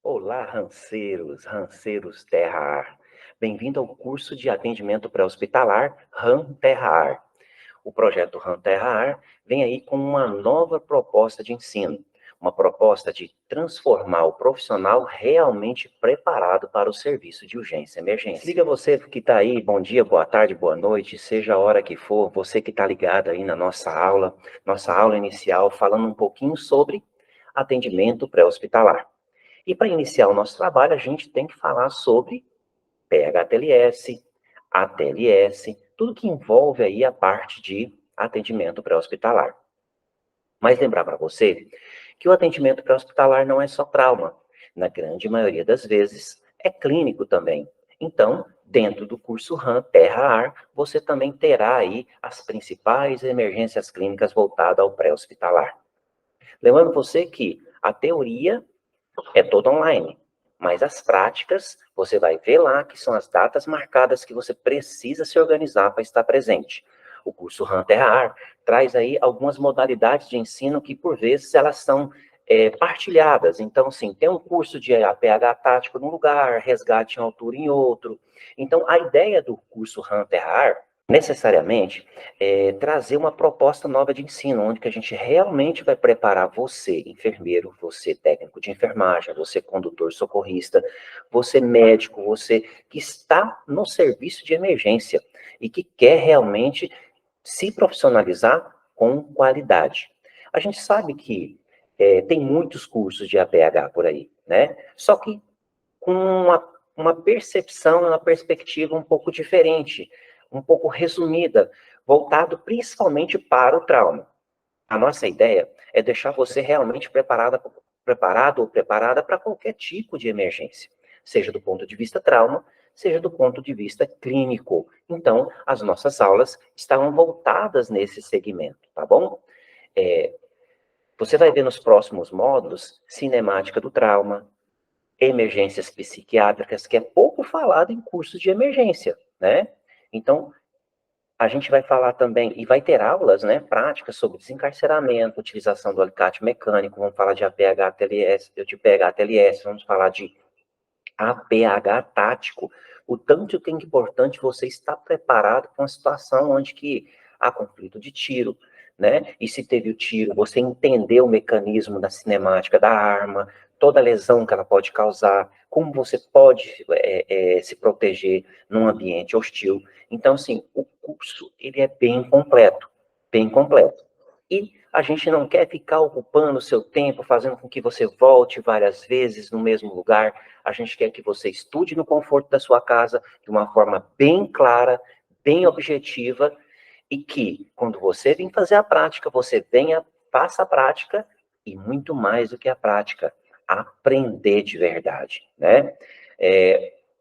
Olá, ranceiros Terra-Ar. Bem-vindo ao curso de atendimento pré-hospitalar RAM Terra-Ar. O projeto RAM Terra-Ar vem aí com uma nova proposta de ensino, uma proposta de transformar o profissional realmente preparado para o serviço de urgência e emergência. Liga você que está aí, bom dia, boa tarde, boa noite, seja a hora que for, você que está ligado aí na nossa aula inicial, falando um pouquinho sobre atendimento pré-hospitalar. E para iniciar o nosso trabalho, a gente tem que falar sobre PHTLS, ATLS, tudo que envolve aí a parte de atendimento pré-hospitalar. Mas lembrar para você que o atendimento pré-hospitalar não é só trauma. Na grande maioria das vezes, é clínico também. Então, dentro do curso RAM Terra-Ar, você também terá aí as principais emergências clínicas voltadas ao pré-hospitalar. Lembrando você que a teoria é toda online. Mas as práticas, você vai ver lá que são as datas marcadas que você precisa se organizar para estar presente. O curso Hunter traz aí algumas modalidades de ensino que, por vezes, elas são partilhadas. Então, assim, tem um curso de APH tático num lugar, resgate em altura em outro. Então, a ideia do curso Hunter necessariamente, trazer uma proposta nova de ensino, onde que a gente realmente vai preparar você, enfermeiro, você técnico de enfermagem, você condutor socorrista, você médico, você que está no serviço de emergência e que quer realmente se profissionalizar com qualidade. A gente sabe que tem muitos cursos de APH por aí, né? Só que com uma percepção, uma perspectiva um pouco diferente, um pouco resumida, voltado principalmente para o trauma. A nossa ideia é deixar você realmente preparado ou preparada para qualquer tipo de emergência, seja do ponto de vista trauma, seja do ponto de vista clínico. Então, as nossas aulas estarão voltadas nesse segmento, tá bom? Você vai ver nos próximos módulos cinemática do trauma, emergências psiquiátricas, que é pouco falado em cursos de emergência, né? Então, a gente vai falar também, e vai ter aulas, né, práticas sobre desencarceramento, utilização do alicate mecânico, vamos falar de APH-TLS, vamos falar de APH tático, o tanto que é importante você estar preparado para uma situação onde que há conflito de tiro, né? E se teve o tiro, você entender o mecanismo da cinemática da arma, toda a lesão que ela pode causar, como você pode se proteger num ambiente hostil. Então, assim, o curso, ele é bem completo, bem completo. E a gente não quer ficar ocupando o seu tempo, fazendo com que você volte várias vezes no mesmo lugar. A gente quer que você estude no conforto da sua casa, de uma forma bem clara, bem objetiva, e que, quando você vir fazer a prática, você venha, faça a prática, e muito mais do que a prática, aprender de verdade, né?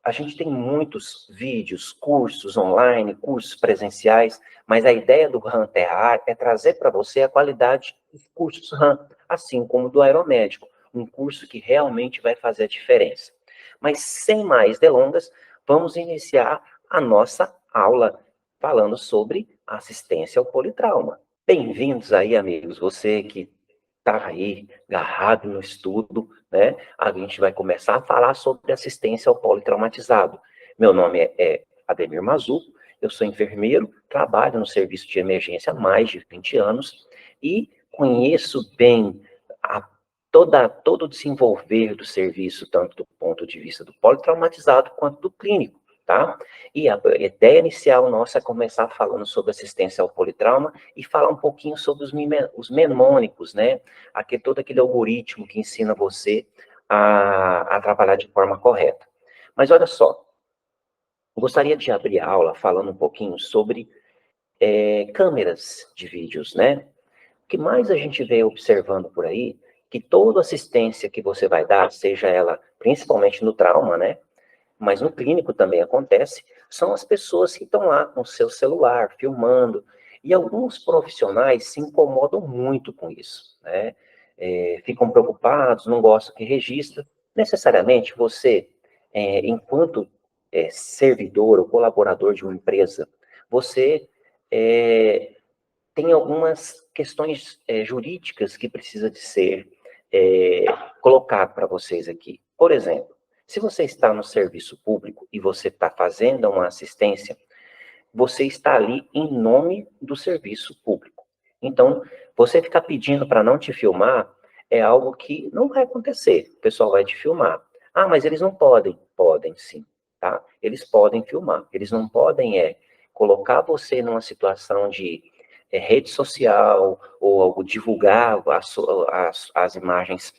A gente tem muitos vídeos, cursos online, cursos presenciais, mas a ideia do RAM Terra é trazer para você a qualidade dos cursos RAM, assim como do aeromédico, um curso que realmente vai fazer a diferença. Mas sem mais delongas, vamos iniciar a nossa aula falando sobre assistência ao politrauma. Bem-vindos aí, amigos, você que está aí agarrado no estudo, né? A gente vai começar a falar sobre assistência ao politraumatizado. Meu nome é Ademir Mazuco, eu sou enfermeiro, trabalho no serviço de emergência há mais de 20 anos e conheço bem todo o desenvolver do serviço, tanto do ponto de vista do politraumatizado quanto do clínico, tá? E a ideia inicial nossa é começar falando sobre assistência ao politrauma e falar um pouquinho sobre os mnemônicos, né? Todo aquele algoritmo que ensina você a trabalhar de forma correta. Mas olha só, eu gostaria de abrir a aula falando um pouquinho sobre câmeras de vídeos, né? O que mais a gente vê observando por aí, que toda assistência que você vai dar, seja ela principalmente no trauma, né? Mas no clínico também acontece, são as pessoas que estão lá com o seu celular, filmando. E alguns profissionais se incomodam muito com isso, né? Ficam preocupados, não gostam que registra. Necessariamente você, enquanto servidor ou colaborador de uma empresa, você tem algumas questões jurídicas que precisa de ser colocado para vocês aqui. Por exemplo, se você está no serviço público e você está fazendo uma assistência, você está ali em nome do serviço público. Então, você ficar pedindo para não te filmar é algo que não vai acontecer. O pessoal vai te filmar. Ah, mas eles não podem. Podem sim, tá? Eles podem filmar. Eles não podem colocar você numa situação de rede social ou divulgar as imagens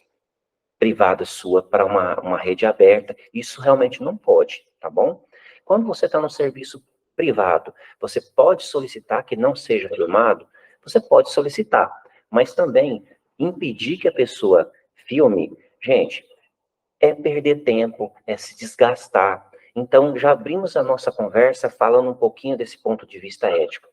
privada sua para uma rede aberta, isso realmente não pode, tá bom? Quando você está no serviço privado, você pode solicitar que não seja filmado, você pode solicitar, mas também impedir que a pessoa filme, gente, é perder tempo, é se desgastar. Então, já abrimos a nossa conversa falando um pouquinho desse ponto de vista ético.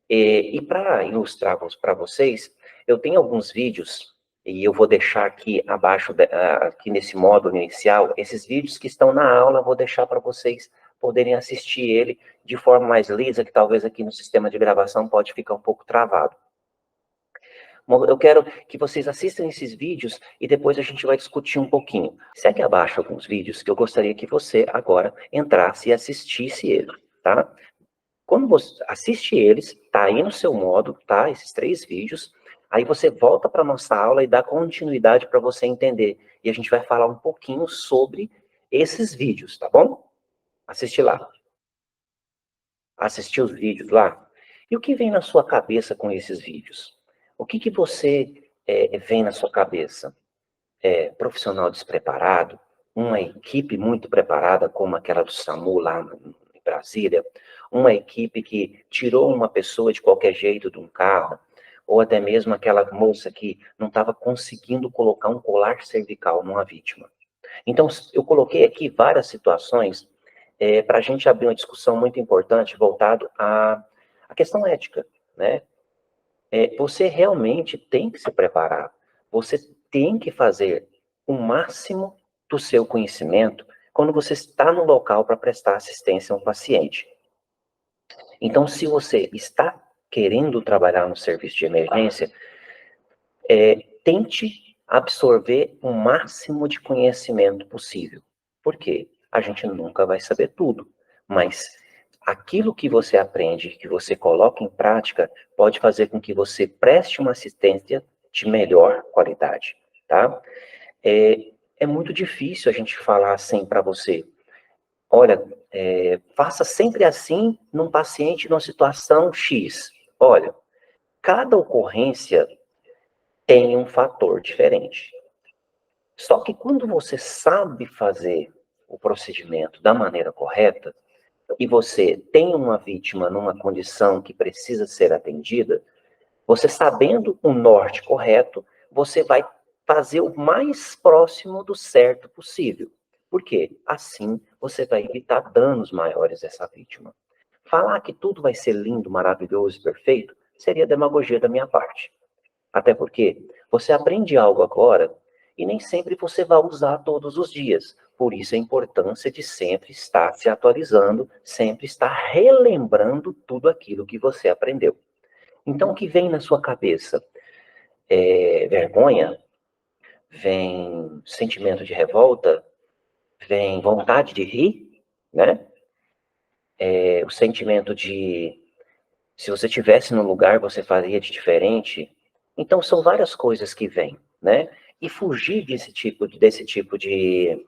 E para ilustrar para vocês, eu tenho alguns vídeos, e eu vou deixar aqui abaixo, aqui nesse módulo inicial, esses vídeos que estão na aula, eu vou deixar para vocês poderem assistir ele de forma mais lisa, que talvez aqui no sistema de gravação pode ficar um pouco travado. Eu quero que vocês assistam esses vídeos e depois a gente vai discutir um pouquinho. Segue abaixo alguns vídeos que eu gostaria que você agora entrasse e assistisse ele, tá? Quando você assiste eles, tá aí no seu modo, tá? Esses 3 vídeos. Aí você volta para nossa aula e dá continuidade para você entender. E a gente vai falar um pouquinho sobre esses vídeos, tá bom? Assiste lá. Assistir os vídeos lá. E o que vem na sua cabeça com esses vídeos? O que você vem na sua cabeça? Profissional despreparado? Uma equipe muito preparada, como aquela do SAMU lá em Brasília? Uma equipe que tirou uma pessoa de qualquer jeito de um carro? Ou até mesmo aquela moça que não estava conseguindo colocar um colar cervical numa vítima? Então, eu coloquei aqui várias situações para a gente abrir uma discussão muito importante voltado à questão ética, né? Você realmente tem que se preparar, você tem que fazer o máximo do seu conhecimento quando você está no local para prestar assistência a um paciente. Então, se você está querendo trabalhar no serviço de emergência, tente absorver o máximo de conhecimento possível. Por quê? A gente nunca vai saber tudo, mas aquilo que você aprende, que você coloca em prática, pode fazer com que você preste uma assistência de melhor qualidade, tá? É muito difícil a gente falar assim para você, olha, faça sempre assim num paciente numa situação X. Olha, cada ocorrência tem um fator diferente. Só que quando você sabe fazer o procedimento da maneira correta, e você tem uma vítima numa condição que precisa ser atendida, você sabendo o norte correto, você vai fazer o mais próximo do certo possível. Por quê? Assim você vai evitar danos maiores a essa vítima. Falar que tudo vai ser lindo, maravilhoso e perfeito seria demagogia da minha parte. Até porque você aprende algo agora e nem sempre você vai usar todos os dias. Por isso a importância de sempre estar se atualizando, sempre estar relembrando tudo aquilo que você aprendeu. Então, o que vem na sua cabeça? Vergonha? Vem sentimento de revolta? Vem vontade de rir? Né? O sentimento de, se você tivesse no lugar, você faria de diferente. Então, são várias coisas que vêm, né? E fugir desse tipo de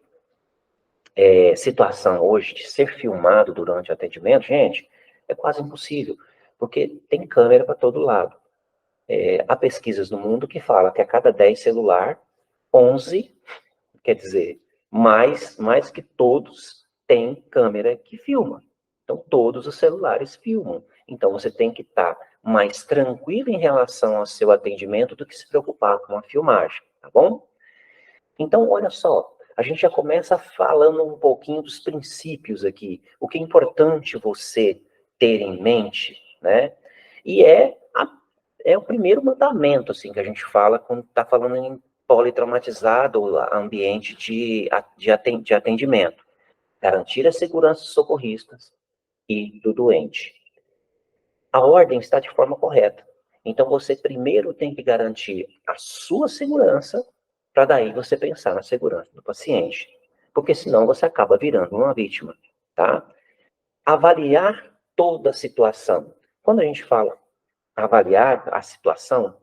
situação hoje, de ser filmado durante o atendimento, gente, é quase impossível, porque tem câmera para todo lado. Há pesquisas no mundo que falam que a cada 10 celular, 11, quer dizer, mais que todos, têm câmera que filma. Então, todos os celulares filmam. Então, você tem que estar mais tranquilo em relação ao seu atendimento do que se preocupar com a filmagem, tá bom? Então, olha só, a gente já começa falando um pouquinho dos princípios aqui, o que é importante você ter em mente, né? E é o primeiro mandamento, assim, que a gente fala quando está falando em politraumatizado, ambiente de atendimento. Garantir a segurança dos socorristas e do doente. A ordem está de forma correta. Então, você primeiro tem que garantir a sua segurança para daí você pensar na segurança do paciente, porque senão você acaba virando uma vítima, tá? Avaliar toda a situação. Quando a gente fala avaliar a situação,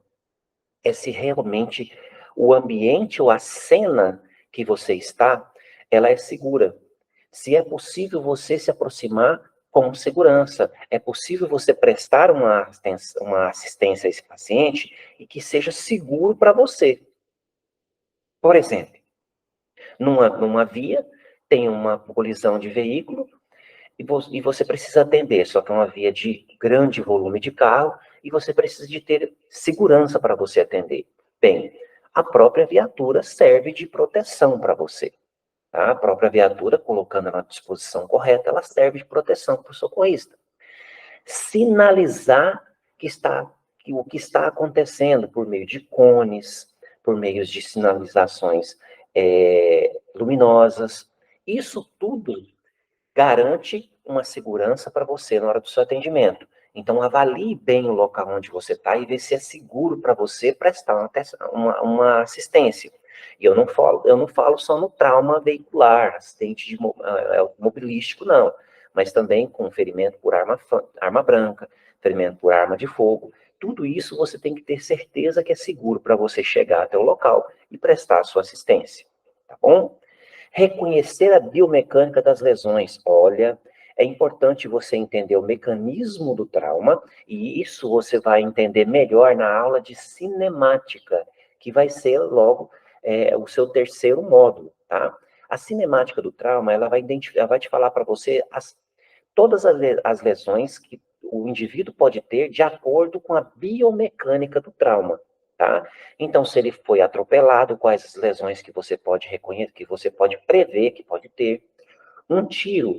é se realmente o ambiente ou a cena que você está, ela é segura. Se é possível você se aproximar com segurança, é possível você prestar uma assistência a esse paciente e que seja seguro para você. Por exemplo, numa via, tem uma colisão de veículo e você precisa atender, só que é uma via de grande volume de carro e você precisa de ter segurança para você atender. Bem, a própria viatura serve de proteção para você. Tá? A própria viatura, colocando na disposição correta, ela serve de proteção para o socorrista. Sinalizar que o que está acontecendo por meio de cones, por meio de sinalizações luminosas, isso tudo garante uma segurança para você na hora do seu atendimento. Então, avalie bem o local onde você está e vê se é seguro para você prestar uma assistência. E eu não falo só no trauma veicular, acidente automobilístico, não, mas também com ferimento por arma branca, ferimento por arma de fogo. Tudo isso você tem que ter certeza que é seguro para você chegar até o local e prestar a sua assistência, tá bom? Reconhecer a biomecânica das lesões. Olha, é importante você entender o mecanismo do trauma, e isso você vai entender melhor na aula de cinemática, que vai ser logo o seu terceiro módulo, tá? A cinemática do trauma, ela vai te falar para você todas as lesões que o indivíduo pode ter de acordo com a biomecânica do trauma, tá? Então, se ele foi atropelado, quais as lesões que você pode reconhecer, que você pode prever que pode ter. Um tiro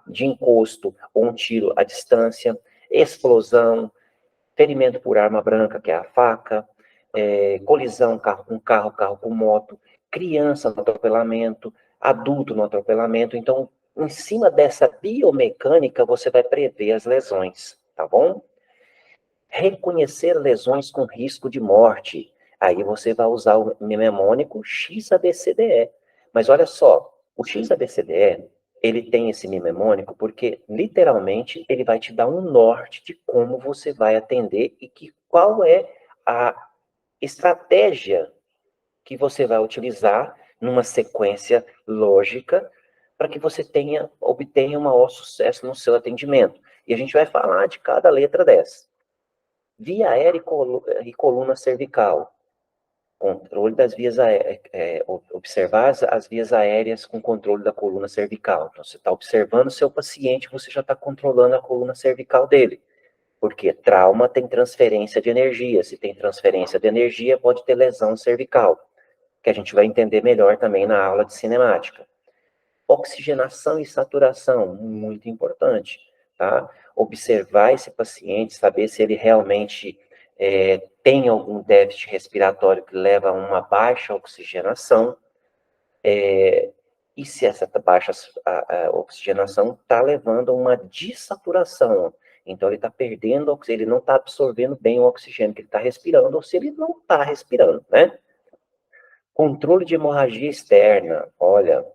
de encosto ou um tiro à distância, explosão, ferimento por arma branca, que é a faca, colisão carro com carro, carro com moto, criança no atropelamento, adulto no atropelamento. Então, em cima dessa biomecânica, você vai prever as lesões, tá bom? Reconhecer lesões com risco de morte. Aí você vai usar o mnemônico XABCDE. Mas olha só, o XABCDE, ele tem esse mnemônico porque, literalmente, ele vai te dar um norte de como você vai atender e qual é a estratégia que você vai utilizar numa sequência lógica para que você obtenha um maior sucesso no seu atendimento. E a gente vai falar de cada letra dessa. Via aérea e coluna cervical. Controle das vias aéreas, observar as vias aéreas com controle da coluna cervical. Então, você está observando o seu paciente, você já está controlando a coluna cervical dele. Porque trauma tem transferência de energia. Se tem transferência de energia, pode ter lesão cervical, que a gente vai entender melhor também na aula de cinemática. Oxigenação e saturação, muito importante, tá? Observar esse paciente, saber se ele realmente tem algum déficit respiratório que leva a uma baixa oxigenação, e se essa baixa oxigenação está levando a uma dessaturação. Então, ele está perdendo, ele não está absorvendo bem o oxigênio que ele está respirando, ou se ele não está respirando, né? Controle de hemorragia externa, olha,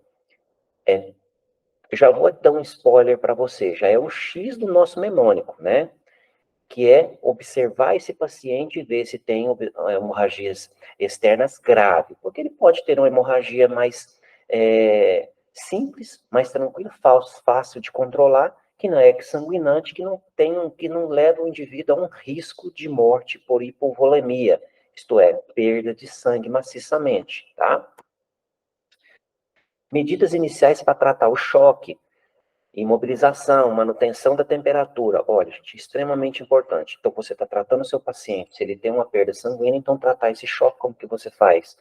já vou dar um spoiler para você, já é o X do nosso mnemônico, né? Que é observar esse paciente e ver se tem hemorragias externas graves, porque ele pode ter uma hemorragia mais simples, mais tranquila, fácil de controlar, que não é sanguinante, que não leva o indivíduo a um risco de morte por hipovolemia, isto é, perda de sangue maciçamente, tá? Medidas iniciais para tratar o choque, imobilização, manutenção da temperatura. Olha, gente, extremamente importante. Então, você está tratando o seu paciente, se ele tem uma perda sanguínea, então tratar esse choque, como que você faz?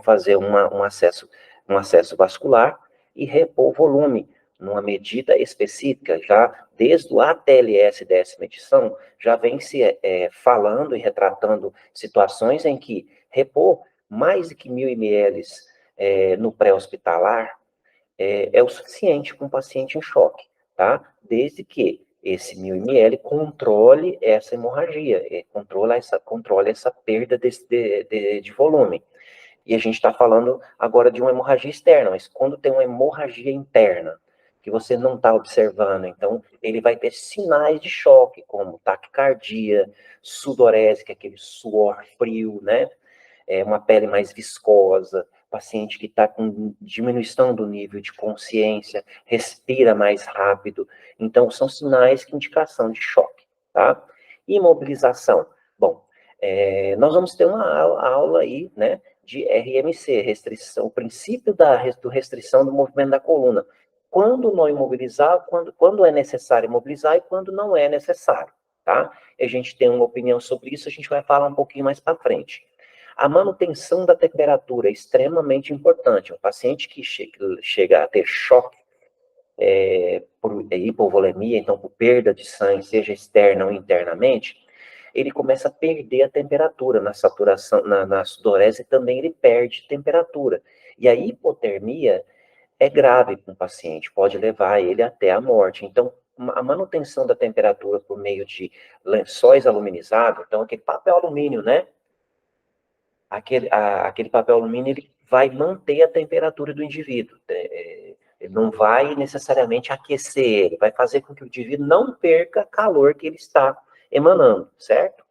Fazer um acesso vascular e repor o volume numa medida específica. Já desde o ATLS dessa medição, já vem se falando e retratando situações em que repor mais de que 1.000 ml no pré-hospitalar é o suficiente para um paciente em choque, tá? Desde que esse 1.000 ml controle essa hemorragia, controle essa perda de volume. E a gente está falando agora de uma hemorragia externa, mas quando tem uma hemorragia interna, que você não está observando, então ele vai ter sinais de choque, como taquicardia, sudorese, que é aquele suor frio, né? Uma pele mais viscosa, paciente que está com diminuição do nível de consciência, respira mais rápido. Então, são sinais de indicação de choque, tá? Imobilização. Bom, nós vamos ter uma aula aí, né, de RMC, restrição, o princípio do restrição do movimento da coluna. Quando não imobilizar, quando é necessário imobilizar e quando não é necessário, tá? A gente tem uma opinião sobre isso, a gente vai falar um pouquinho mais para frente. A manutenção da temperatura é extremamente importante. Um paciente que chega a ter choque por hipovolemia, então por perda de sangue, seja externa ou internamente, ele começa a perder a temperatura na saturação, na sudorese também ele perde temperatura. E a hipotermia é grave para o paciente, pode levar ele até a morte. Então, a manutenção da temperatura por meio de lençóis aluminizados, então aquele papel alumínio, né? Aquele papel alumínio ele vai manter a temperatura do indivíduo. Ele não vai necessariamente aquecer ele, vai fazer com que o indivíduo não perca calor que ele está emanando, certo?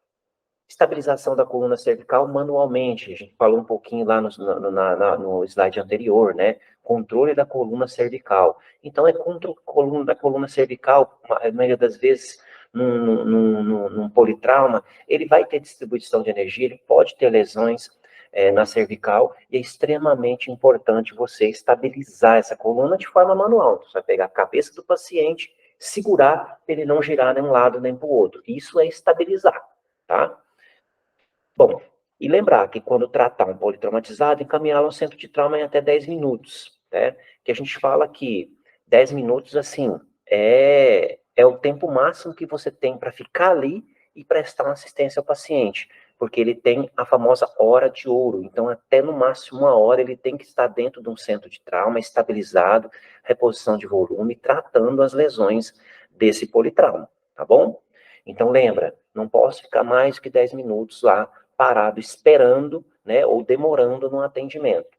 Estabilização da coluna cervical manualmente, a gente falou um pouquinho lá no slide anterior, né? Controle da coluna cervical. Então, controle da coluna cervical, a maioria das vezes, num politrauma, ele vai ter distribuição de energia, ele pode ter lesões na cervical, e é extremamente importante você estabilizar essa coluna de forma manual. Você vai pegar a cabeça do paciente, segurar para ele não girar nem um lado nem para o outro. Isso é estabilizar, tá? Bom, e lembrar que quando tratar um politraumatizado, encaminhá-lo ao centro de trauma em até 10 minutos, né? Que a gente fala que 10 minutos, assim, é o tempo máximo que você tem para ficar ali e prestar uma assistência ao paciente, porque ele tem a famosa hora de ouro, então até no máximo 1 hora ele tem que estar dentro de um centro de trauma, estabilizado, reposição de volume, tratando as lesões desse politrauma, tá bom? Então lembra, não posso ficar mais que 10 minutos lá parado esperando, né, ou demorando no atendimento.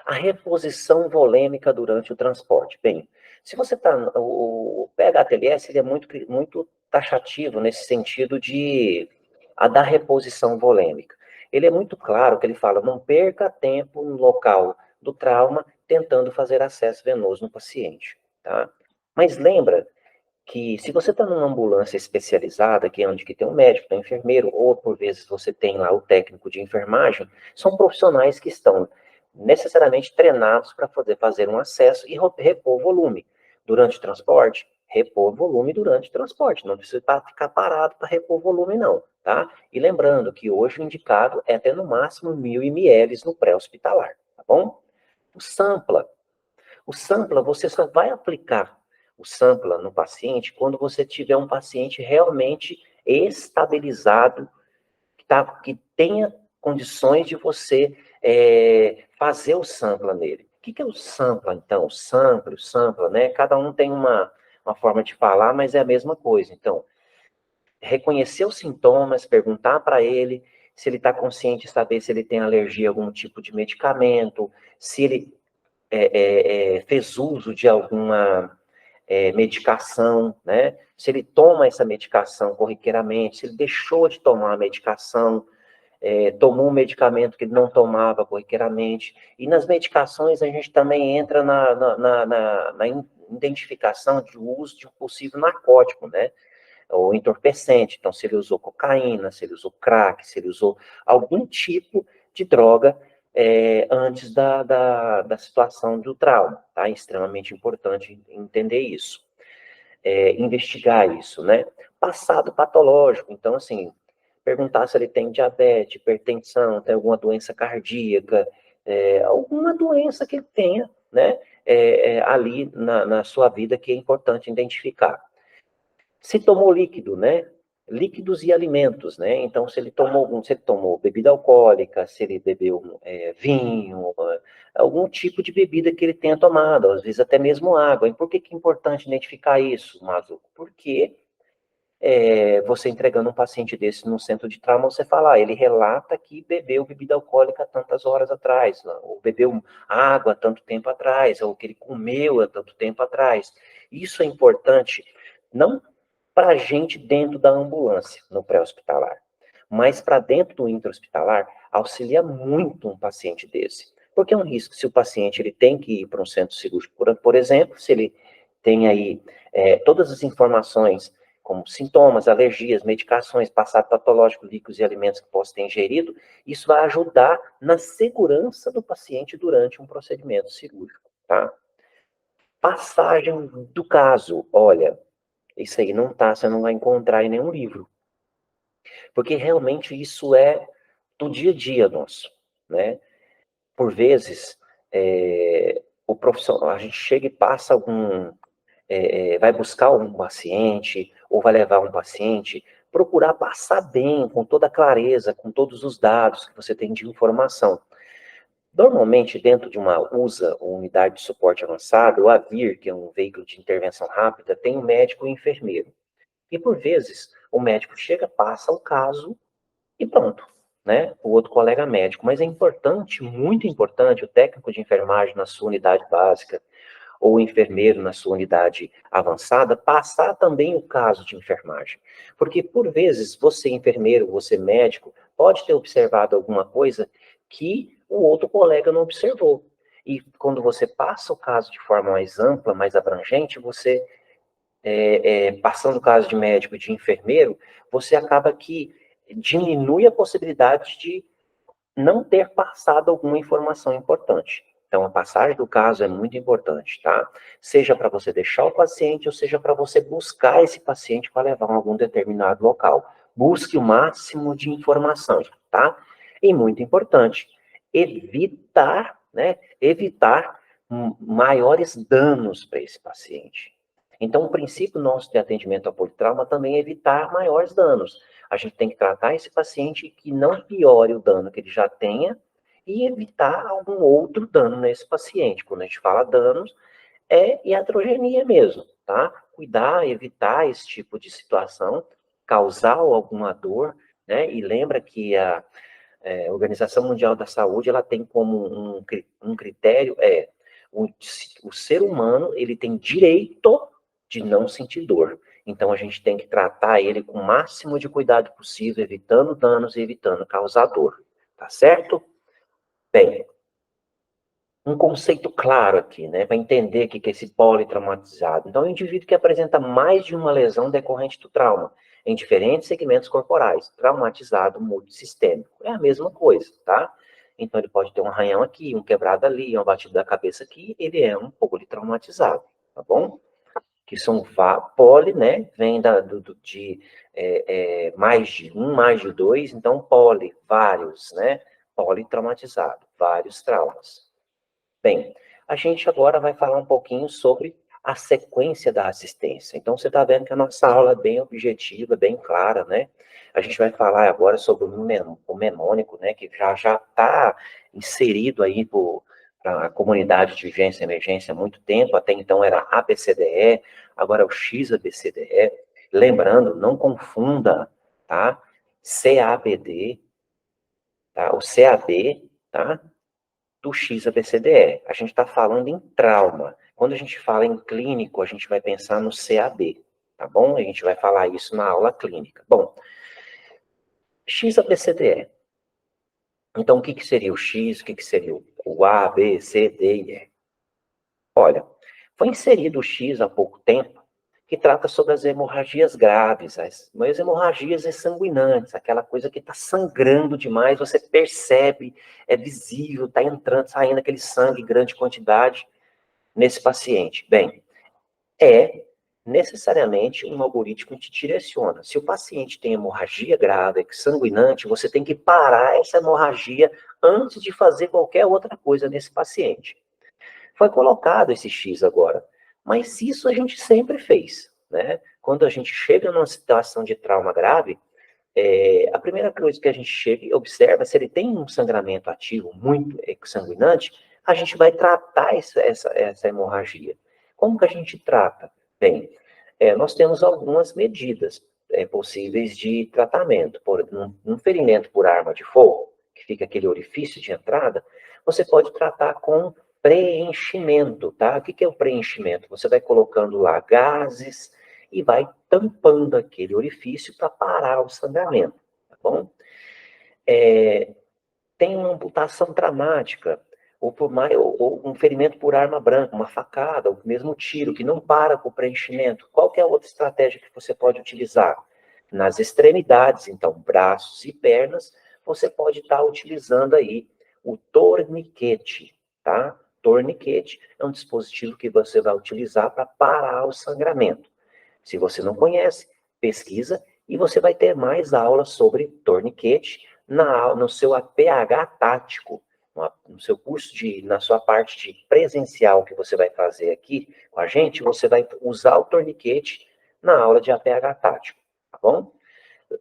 A reposição volêmica durante o transporte. Bem, se você está... O PHTLS ele é muito taxativo nesse sentido de a da reposição volêmica. Ele é muito claro que ele fala, não perca tempo no local do trauma tentando fazer acesso venoso no paciente, tá? Mas lembra que se você está numa ambulância especializada, que é onde que tem um médico, tem um enfermeiro, ou por vezes você tem lá o técnico de enfermagem, são profissionais que estão necessariamente treinados para poder fazer um acesso e repor volume. Durante o transporte, repor volume durante o transporte, não precisa ficar parado para repor volume não, tá? E lembrando que hoje o indicado é até no máximo 1.000 ml no pré-hospitalar, tá bom? O SAMPLA você só vai aplicar o SAMPLA no paciente quando você tiver um paciente realmente estabilizado, que tenha condições de você fazer o SAMPLA nele. O que é o SAMPLA, então? O SAMPLA, né? Cada um tem uma forma de falar, mas é a mesma coisa. Então, reconhecer os sintomas, perguntar para ele se ele está consciente, saber se ele tem alergia a algum tipo de medicamento, se ele fez uso de alguma medicação, né? Se ele toma essa medicação corriqueiramente, se ele deixou de tomar a medicação, tomou um medicamento que ele não tomava corriqueiramente. E nas medicações a gente também entra na identificação de uso de um possível narcótico, né? Ou entorpecente. Então, se ele usou cocaína, se ele usou crack, se ele usou algum tipo de droga antes da situação do trauma, tá? É extremamente importante entender isso. Investigar isso, né? Passado patológico, então, assim, perguntar se ele tem diabetes, hipertensão, tem alguma doença cardíaca, alguma doença que ele tenha, né? Ali na sua vida que é importante identificar. Se tomou líquido, né? Líquidos e alimentos, né? Então, se ele tomou bebida alcoólica, se ele bebeu vinho, algum tipo de bebida que ele tenha tomado, às vezes até mesmo água. E por que é importante identificar isso, Mazuco? Porque você entregando um paciente desse no centro de trauma, você fala, ele relata que bebeu bebida alcoólica tantas horas atrás, ou bebeu água tanto tempo atrás, ou que ele comeu há tanto tempo atrás. Isso é importante, não para a gente dentro da ambulância, no pré-hospitalar, mas para dentro do intra-hospitalar, auxilia muito um paciente desse. Porque é um risco, se o paciente ele tem que ir para um centro cirúrgico, por exemplo, se ele tem aí todas as informações, como sintomas, alergias, medicações, passado patológico, líquidos e alimentos que possa ter ingerido, isso vai ajudar na segurança do paciente durante um procedimento cirúrgico, tá? Passagem do caso, olha, isso aí você não vai encontrar em nenhum livro, porque realmente isso é do dia a dia nosso, né? Por vezes, o profissional, a gente chega e passa vai buscar um paciente, ou vai levar um paciente, procurar passar bem, com toda a clareza, com todos os dados que você tem de informação. Normalmente, dentro de uma USA, ou unidade de suporte avançado, ou a VIR, que é um veículo de intervenção rápida, tem um médico e um enfermeiro. E, por vezes, o médico chega, passa o caso e pronto, né? O outro colega médico. Mas é importante, muito importante, o técnico de enfermagem na sua unidade básica, ou o enfermeiro na sua unidade avançada, passar também o caso de enfermagem. Porque, por vezes, você enfermeiro, você médico, pode ter observado alguma coisa que o outro colega não observou. E quando você passa o caso de forma mais ampla, mais abrangente, você, passando o caso de médico e de enfermeiro, você acaba que diminui a possibilidade de não ter passado alguma informação importante. Então, a passagem do caso é muito importante, tá? Seja para você deixar o paciente, ou seja para você buscar esse paciente para levar a algum determinado local. Busque o máximo de informação, tá? E muito importante, evitar, né? Evitar maiores danos para esse paciente. Então, o princípio nosso de atendimento ao politrauma também é evitar maiores danos. A gente tem que tratar esse paciente que não piore o dano que ele já tenha e evitar algum outro dano nesse paciente. Quando a gente fala danos, é iatrogenia mesmo, tá? Cuidar, evitar esse tipo de situação, causar alguma dor, né? E lembra que a Organização Mundial da Saúde, ela tem como um critério, o ser humano, ele tem direito de não sentir dor. Então, a gente tem que tratar ele com o máximo de cuidado possível, evitando danos e evitando causar dor. Tá certo? Bem, um conceito claro aqui, né, para entender o que é esse politraumatizado. Então, é um indivíduo que apresenta mais de uma lesão decorrente do trauma, em diferentes segmentos corporais, traumatizado multissistêmico. É a mesma coisa, tá? Então, ele pode ter um arranhão aqui, um quebrado ali, uma batida da cabeça aqui, ele é um politraumatizado, tá bom? Que são poli, né, vem de mais de dois, então poli, vários, né, politraumatizado, vários traumas. Bem, a gente agora vai falar um pouquinho sobre a sequência da assistência. Então, você está vendo que a nossa aula é bem objetiva, bem clara, né? A gente vai falar agora sobre o mnemônico, né? Que já está inserido aí para a comunidade de vivência e emergência há muito tempo. Até então era ABCDE, agora é o XABCDE. Lembrando, não confunda, tá? CABD, tá? O CAB, tá? Do XABCDE. A gente está falando em trauma. Quando a gente fala em clínico, a gente vai pensar no CAB, tá bom? A gente vai falar isso na aula clínica. Bom, XABCDE. Então, o que seria o X, o que seria o A, B, C, D e E? Olha, foi inserido o X há pouco tempo, que trata sobre as hemorragias graves, as hemorragias sanguinantes, aquela coisa que está sangrando demais, você percebe, é visível, está entrando, saindo aquele sangue em grande quantidade nesse paciente. Bem, é necessariamente um algoritmo que te direciona. Se o paciente tem hemorragia grave, sanguinante, você tem que parar essa hemorragia antes de fazer qualquer outra coisa nesse paciente. Foi colocado esse X agora, mas isso a gente sempre fez, né? Quando a gente chega numa situação de trauma grave, a primeira coisa que a gente chega e observa, se ele tem um sangramento ativo muito sanguinante, a gente vai tratar essa hemorragia. Como que a gente trata? Bem, nós temos algumas medidas. possíveis de tratamento. Um ferimento por arma de fogo, que fica aquele orifício de entrada, você pode tratar com preenchimento, tá? O que é o preenchimento? Você vai colocando lá gases e vai tampando aquele orifício para parar o sangramento, tá bom? Tem uma amputação traumática, ou um ferimento por arma branca, uma facada, ou mesmo tiro, que não para com o preenchimento. Qual que é a outra estratégia que você pode utilizar? Nas extremidades, então, braços e pernas, você pode estar utilizando aí o torniquete, tá? Torniquete é um dispositivo que você vai utilizar para parar o sangramento. Se você não conhece, pesquisa e você vai ter mais aulas sobre torniquete no seu APH tático, no seu curso na sua parte de presencial que você vai fazer aqui com a gente, você vai usar o torniquete na aula de APH tático, tá bom?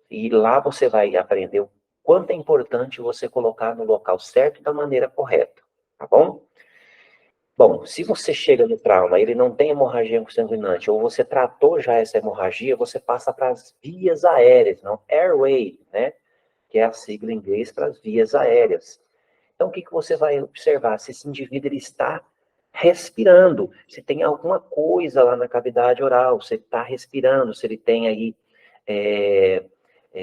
E lá você vai aprender o quanto é importante você colocar no local certo e da maneira correta, tá bom? Bom, se você chega no trauma, ele não tem hemorragia sanguinante, ou você tratou já essa hemorragia, você passa para as vias aéreas, não airway, né? Que é a sigla em inglês para as vias aéreas. Então, o que você vai observar? Se esse indivíduo ele está respirando, se tem alguma coisa lá na cavidade oral, se ele está respirando, se ele tem aí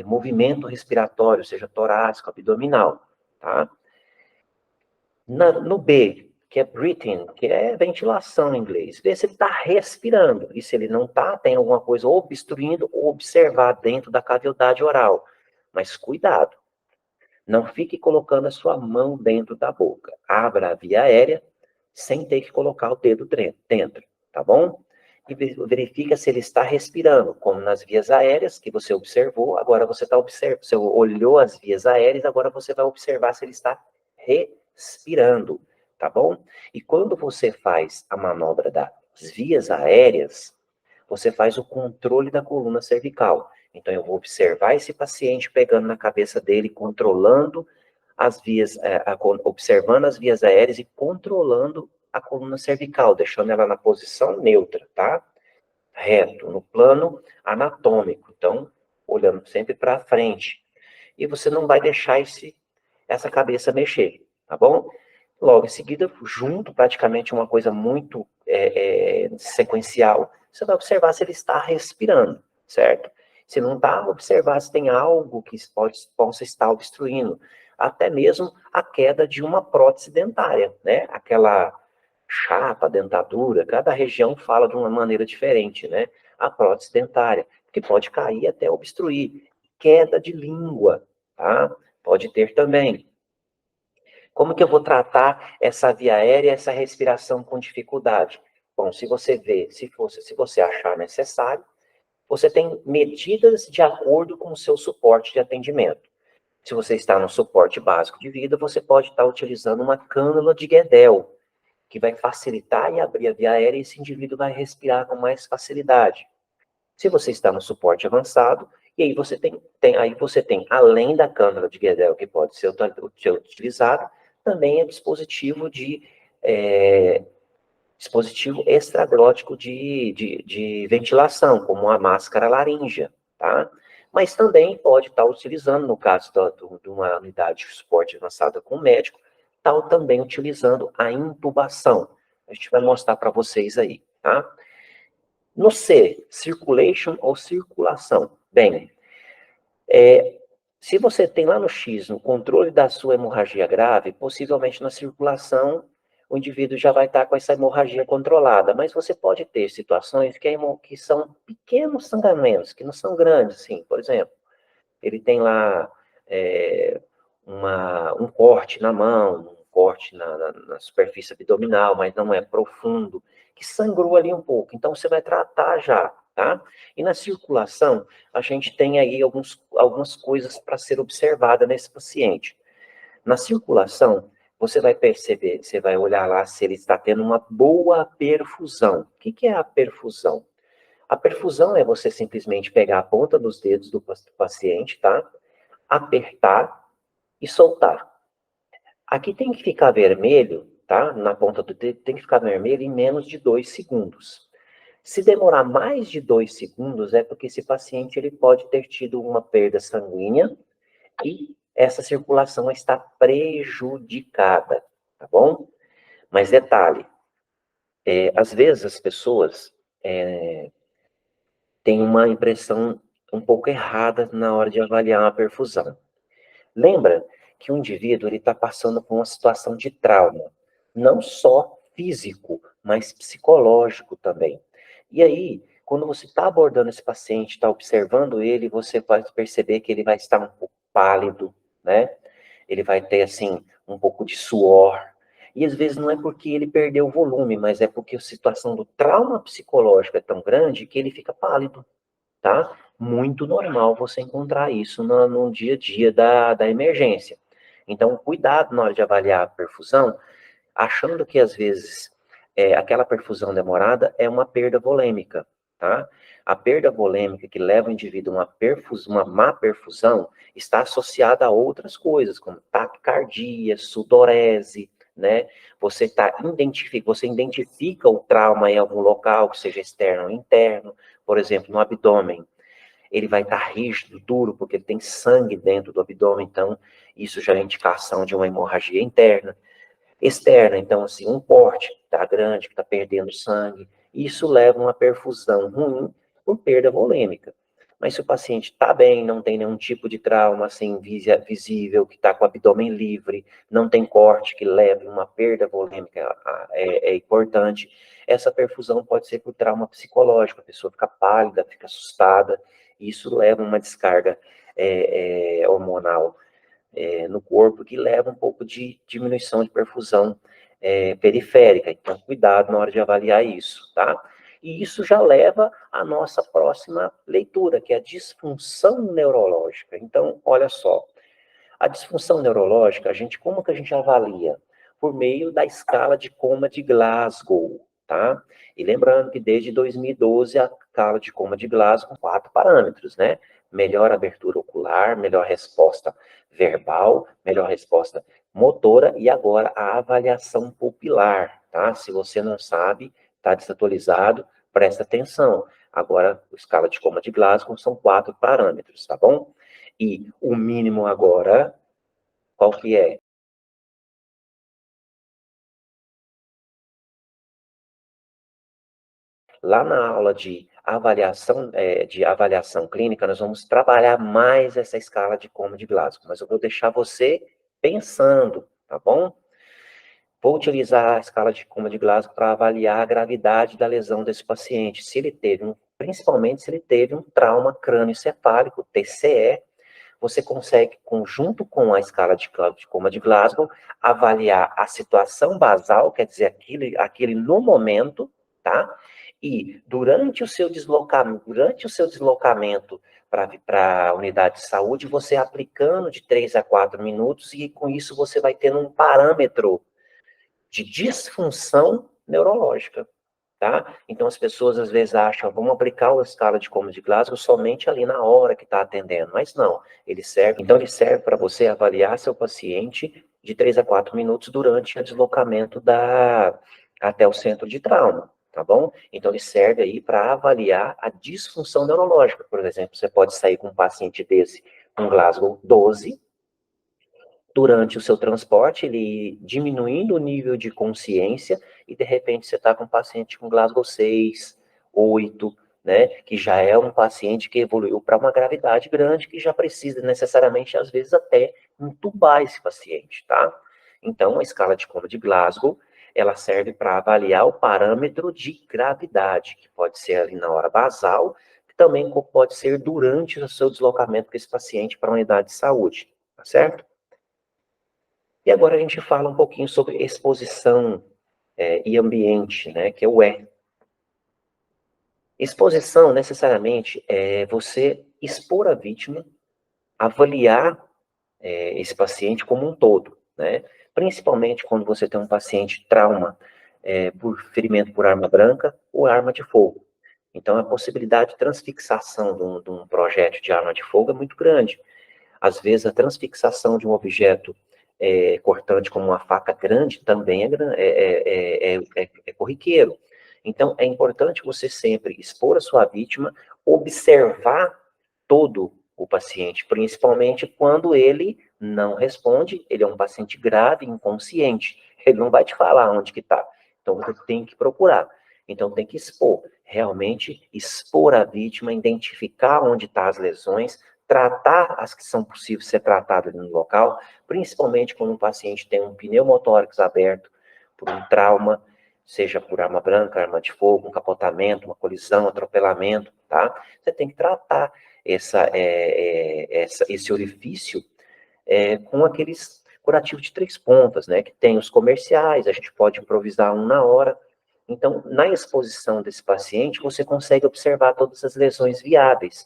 movimento respiratório, seja torácico, abdominal, tá? No B, que é breathing, que é ventilação em inglês, vê se ele está respirando, e se ele não está, tem alguma coisa obstruindo, observar dentro da cavidade oral. Mas cuidado, não fique colocando a sua mão dentro da boca. Abra a via aérea sem ter que colocar o dedo dentro, tá bom? E verifica se ele está respirando, como nas vias aéreas que você observou, agora você está observando, você olhou as vias aéreas, agora você vai observar se ele está respirando, tá bom? E quando você faz a manobra das vias aéreas, você faz o controle da coluna cervical. Então, eu vou observar esse paciente pegando na cabeça dele, controlando as vias, observando as vias aéreas e controlando a coluna cervical, deixando ela na posição neutra, tá? Reto, no plano anatômico. Então, olhando sempre para frente. E você não vai deixar essa cabeça mexer, tá bom? Logo em seguida, junto, praticamente uma coisa muito sequencial, você vai observar se ele está respirando, certo? Se não está, observar se tem algo que possa estar obstruindo. Até mesmo a queda de uma prótese dentária, né? Aquela chapa, dentadura, cada região fala de uma maneira diferente, né? A prótese dentária, que pode cair até obstruir. Queda de língua, tá? Pode ter também. Como que eu vou tratar essa via aérea, essa respiração com dificuldade? Bom, se você achar necessário, você tem medidas de acordo com o seu suporte de atendimento. Se você está no suporte básico de vida, você pode estar utilizando uma cânula de Guedel, que vai facilitar e abrir a via aérea e esse indivíduo vai respirar com mais facilidade. Se você está no suporte avançado, e aí você tem, além da câmara de Guedel que pode ser utilizada, também é dispositivo extraglótico de ventilação, como a máscara laríngea, tá? Mas também pode estar utilizando, no caso de uma unidade de suporte avançada com o médico, tal também utilizando a intubação. A gente vai mostrar para vocês aí, tá? No C, circulation ou circulação. Bem, se você tem lá no X, no controle da sua hemorragia grave, possivelmente na circulação, o indivíduo já vai estar com essa hemorragia controlada. Mas você pode ter situações que são pequenos sangramentos, que não são grandes, assim. Por exemplo, ele tem lá um corte na mão, um corte na superfície abdominal, mas não é profundo, que sangrou ali um pouco. Então, você vai tratar já, tá? E na circulação, a gente tem aí algumas coisas para ser observada nesse paciente. Na circulação, você vai perceber, você vai olhar lá se ele está tendo uma boa perfusão. O que é a perfusão? A perfusão é você simplesmente pegar a ponta dos dedos do paciente, tá? Apertar e soltar. Aqui tem que ficar vermelho, tá? Na ponta do dedo tem que ficar vermelho em menos de 2 segundos. Se demorar mais de 2 segundos, é porque esse paciente ele pode ter tido uma perda sanguínea e essa circulação está prejudicada, tá bom? Mas detalhe, às vezes as pessoas têm uma impressão um pouco errada na hora de avaliar uma perfusão. Lembra que o indivíduo está passando por uma situação de trauma, não só físico, mas psicológico também. E aí, quando você está abordando esse paciente, está observando ele, você vai perceber que ele vai estar um pouco pálido, né? Ele vai ter, assim, um pouco de suor. E às vezes não é porque ele perdeu o volume, mas é porque a situação do trauma psicológico é tão grande que ele fica pálido, tá? Muito normal você encontrar isso no dia a dia da emergência. Então, cuidado na hora de avaliar a perfusão, achando que às vezes aquela perfusão demorada é uma perda volêmica, tá? A perda volêmica que leva o indivíduo a uma má perfusão está associada a outras coisas, como taquicardia, sudorese, né? Você identifica o trauma em algum local, que seja externo ou interno, por exemplo, no abdômen. Ele vai estar rígido, duro, porque ele tem sangue dentro do abdômen, então isso já é indicação de uma hemorragia interna. Externa, então, assim, um corte que está grande, que está perdendo sangue, isso leva a uma perfusão ruim por perda volêmica. Mas se o paciente está bem, não tem nenhum tipo de trauma assim, visível, que está com o abdômen livre, não tem corte que leve uma perda volêmica, é importante. Essa perfusão pode ser por trauma psicológico, a pessoa fica pálida, fica assustada, e isso leva a uma descarga hormonal no corpo, que leva um pouco de diminuição de perfusão periférica. Então, cuidado na hora de avaliar isso, tá? E isso já leva à nossa próxima leitura, que é a disfunção neurológica. Então, olha só, a disfunção neurológica, como que a gente avalia? Por meio da escala de coma de Glasgow, tá? E lembrando que desde 2012 a escala de coma de Glasgow com 4 parâmetros, né? Melhor abertura ocular, melhor resposta verbal, melhor resposta motora e agora a avaliação pupilar, tá? Se você não sabe, está desatualizado, presta atenção. Agora, a escala de coma de Glasgow são 4 parâmetros, tá bom? E o mínimo agora, qual que é? Lá na aula de avaliação clínica, nós vamos trabalhar mais essa escala de coma de Glasgow, mas eu vou deixar você pensando, tá bom? Vou utilizar a escala de coma de Glasgow para avaliar a gravidade da lesão desse paciente, se ele teve principalmente se ele teve um trauma crânioencefálico, TCE. Você consegue, junto com a escala de coma de Glasgow, avaliar a situação basal, quer dizer, aquele no momento, tá? E durante o seu deslocamento para a unidade de saúde, você aplicando de 3 a 4 minutos, e com isso você vai tendo um parâmetro de disfunção neurológica. Tá? Então, as pessoas às vezes acham, vamos aplicar a escala de coma de Glasgow somente ali na hora que está atendendo, mas não, ele serve para você avaliar seu paciente de 3 a 4 minutos durante o deslocamento até o centro de trauma, tá bom? Então, ele serve aí para avaliar a disfunção neurológica, por exemplo, você pode sair com um paciente desse com Glasgow 12, durante o seu transporte, ele diminuindo o nível de consciência, e de repente você está com um paciente com Glasgow 6, 8, né, que já é um paciente que evoluiu para uma gravidade grande, que já precisa necessariamente, às vezes, até entubar esse paciente, tá? Então, a escala de coma de Glasgow, ela serve para avaliar o parâmetro de gravidade, que pode ser ali na hora basal, que também pode ser durante o seu deslocamento com esse paciente para a unidade de saúde, tá certo? E agora a gente fala um pouquinho sobre exposição e ambiente, né, que é o E. Exposição, necessariamente, é você expor a vítima, avaliar esse paciente como um todo, né? Principalmente quando você tem um paciente trauma por ferimento por arma branca ou arma de fogo. Então, a possibilidade de transfixação de um projétil de arma de fogo é muito grande. Às vezes, a transfixação de um objeto cortante como uma faca grande também é corriqueiro. Então, é importante você sempre expor a sua vítima, observar todo o paciente, principalmente quando ele não responde, ele é um paciente grave, inconsciente, ele não vai te falar onde que está. Então, você tem que procurar. Então, tem que expor, realmente expor a vítima, identificar onde estão as lesões, tratar as que são possíveis ser tratadas no local, principalmente quando um paciente tem um pneumotórax aberto por um trauma, seja por arma branca, arma de fogo, um capotamento, uma colisão, atropelamento, tá? Você tem que tratar esse orifício com aqueles curativos de 3 pontas, né? Que tem os comerciais, a gente pode improvisar um na hora. Então, na exposição desse paciente, você consegue observar todas as lesões viáveis,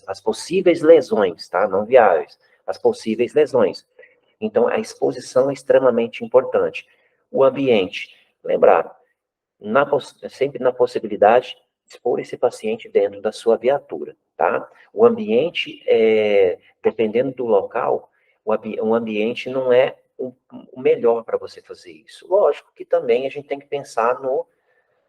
as possíveis lesões, tá? Não viáveis, as possíveis lesões. Então, a exposição é extremamente importante. O ambiente, lembrar, sempre na possibilidade de expor esse paciente dentro da sua viatura, tá? O ambiente, dependendo do local, o ambiente não é o melhor para você fazer isso. Lógico que também a gente tem que pensar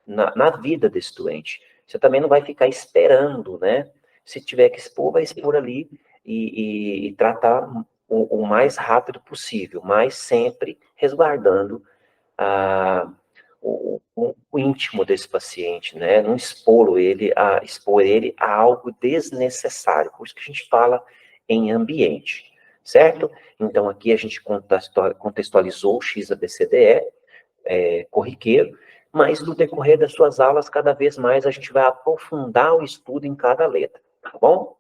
na vida desse doente. Você também não vai ficar esperando, né? Se tiver que expor, vai expor ali e tratar o mais rápido possível, mas sempre resguardando a, o íntimo desse paciente, né? Não expor ele a algo desnecessário. Por isso que a gente fala em ambiente, certo? Então, aqui a gente contextualizou o XABCDE, corriqueiro, mas no decorrer das suas aulas, cada vez mais a gente vai aprofundar o estudo em cada letra, tá bom?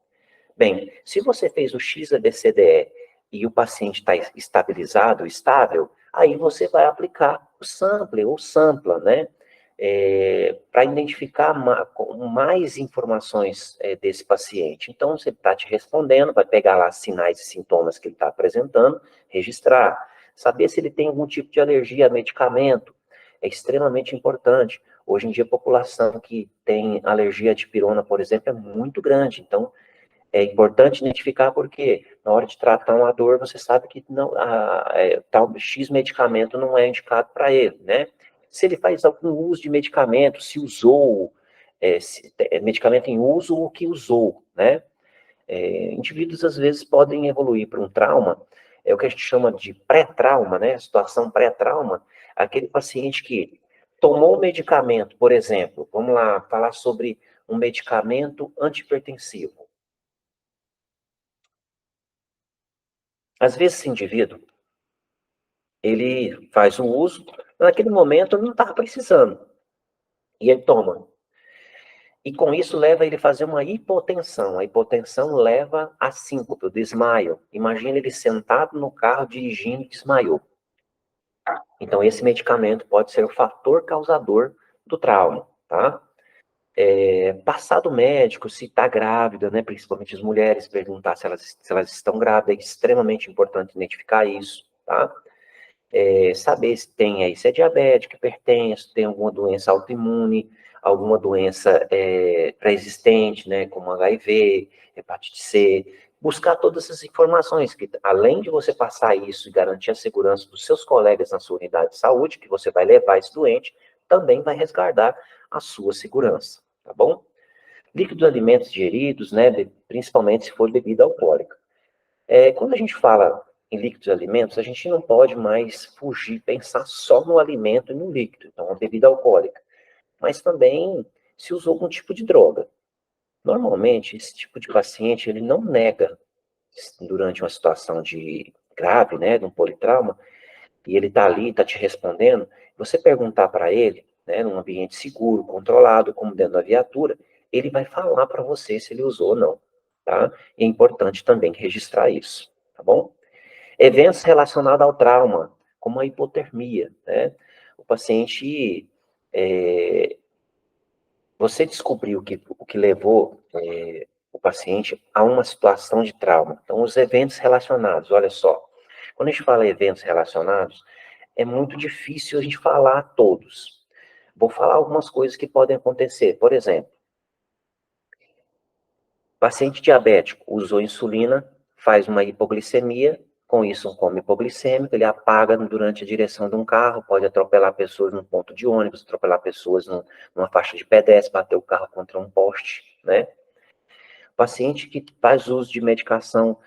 Bem, se você fez o XABCDE e o paciente está estabilizado, estável, aí você vai aplicar o sample ou sampla, né? Para identificar mais informações desse paciente. Então, você está te respondendo, vai pegar lá sinais e sintomas que ele está apresentando, registrar, saber se ele tem algum tipo de alergia a medicamento, é extremamente importante. Hoje em dia, a população que tem alergia à dipirona, por exemplo, é muito grande, então é importante identificar porque na hora de tratar uma dor, você sabe que não, tal X medicamento não é indicado para ele, né? Se ele faz algum uso de medicamento, se usou medicamento em uso ou que usou, né? Indivíduos, às vezes, podem evoluir para um trauma, é o que a gente chama de pré-trauma, né? Situação pré-trauma, aquele paciente que tomou o medicamento, por exemplo, vamos lá, falar sobre um medicamento antihipertensivo. Às vezes, esse indivíduo, ele faz um uso, naquele momento ele não estava precisando, e ele toma. E com isso leva ele a fazer uma hipotensão. A hipotensão leva a síncope, o desmaio. Imagina ele sentado no carro dirigindo e desmaiou. Então esse medicamento pode ser o fator causador do trauma, tá? Passado médico, se está grávida, né, principalmente as mulheres, perguntar se elas estão grávidas, é extremamente importante identificar isso, tá? Saber se tem aí, se é diabético, hipertenso, tem alguma doença autoimune, alguma doença pré-existente, né, como HIV, hepatite C, buscar todas essas informações, que além de você passar isso e garantir a segurança dos seus colegas na sua unidade de saúde, que você vai levar esse doente, também vai resguardar a sua segurança, tá bom? Líquidos alimentos digeridos, né, principalmente se for bebida alcoólica. Quando a gente fala em líquidos e alimentos, a gente não pode mais fugir, pensar só no alimento e no líquido, então a bebida alcoólica. Mas também se usou algum tipo de droga. Normalmente, esse tipo de paciente, ele não nega durante uma situação de grave, né, de um politrauma, e ele está ali, está te respondendo, você perguntar para ele, né, num ambiente seguro, controlado, como dentro da viatura, ele vai falar para você se ele usou ou não, tá? E é importante também registrar isso, tá bom? Eventos relacionados ao trauma, como a hipotermia, né? O paciente, você descobriu o que levou o paciente a uma situação de trauma. Então, os eventos relacionados, olha só, quando a gente fala eventos relacionados, é muito difícil a gente falar todos. Vou falar algumas coisas que podem acontecer. Por exemplo, paciente diabético usou insulina, faz uma hipoglicemia, Com isso, um coma hipoglicêmico, ele apaga durante a direção de um carro, pode atropelar pessoas num ponto de ônibus, atropelar pessoas numa faixa de pedestre, bater o carro contra um poste, né? Paciente que faz uso de medicação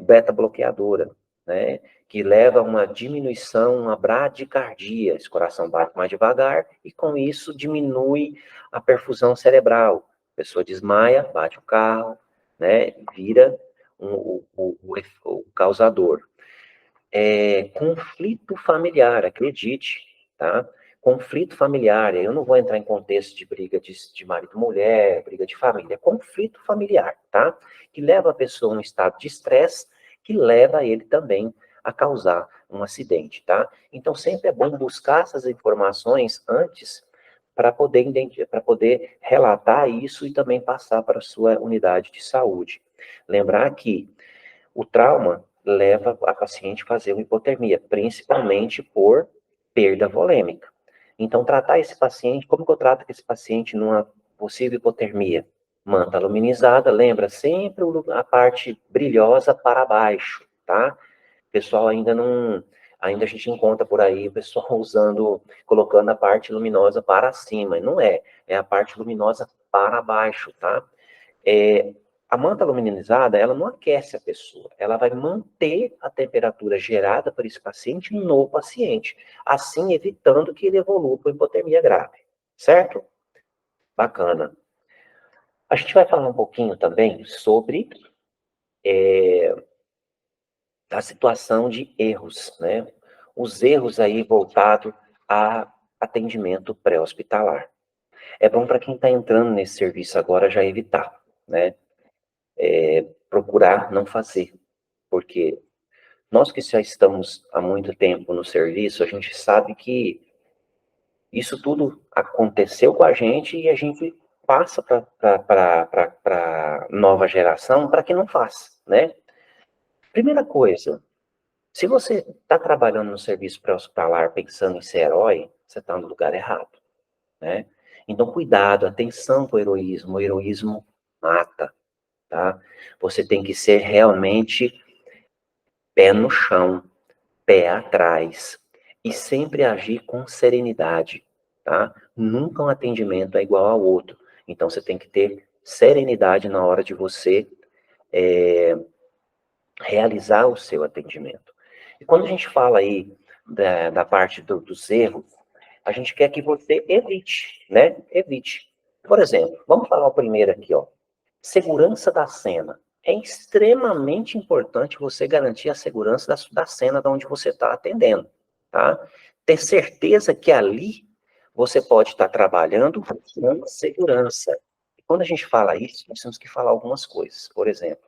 beta-bloqueadora, né? Que leva a uma diminuição, uma bradicardia, esse coração bate mais devagar, e com isso diminui a perfusão cerebral. A pessoa desmaia, bate o carro, né? Vira o causador. Conflito familiar, acredite, tá? Conflito familiar, eu não vou entrar em contexto de briga de marido e mulher, briga de família, é conflito familiar, tá? Que leva a pessoa a um estado de estresse, que leva ele também a causar um acidente, tá? Então, sempre é bom buscar essas informações antes para poder relatar isso e também passar para a sua unidade de saúde. Lembrar que o trauma leva a paciente a fazer uma hipotermia, principalmente por perda volêmica. Então, tratar esse paciente, como que eu trato esse paciente numa possível hipotermia? Manta aluminizada, lembra sempre a parte brilhosa para baixo, tá? O pessoal ainda a gente encontra por aí o pessoal colocando a parte luminosa para cima, não é a parte luminosa para baixo, tá? A manta luminizada, ela não aquece a pessoa, ela vai manter a temperatura gerada por esse paciente no paciente, assim evitando que ele evolua para hipotermia grave, certo? Bacana. A gente vai falar um pouquinho também sobre a situação de erros, né? Os erros aí voltados a atendimento pré-hospitalar. É bom para quem está entrando nesse serviço agora já evitar, né? Procurar não fazer, porque nós que já estamos há muito tempo no serviço, a gente sabe que isso tudo aconteceu com a gente e a gente passa para a nova geração para que não faça, né? Primeira coisa, se você está trabalhando no serviço pré-hospitalar pensando em ser herói, você está no lugar errado, né? Então, cuidado, atenção com o heroísmo mata, tá? Você tem que ser realmente pé no chão, pé atrás e sempre agir com serenidade, tá? Nunca um atendimento é igual ao outro. Então, você tem que ter serenidade na hora de você realizar o seu atendimento. E quando a gente fala aí da parte dos erros, a gente quer que você evite, né? Evite. Por exemplo, vamos falar o primeiro aqui, ó. Segurança da cena. É extremamente importante você garantir a segurança da cena de onde você está atendendo, tá? Ter certeza que ali você pode estar trabalhando com segurança. E quando a gente fala isso, nós temos que falar algumas coisas. Por exemplo,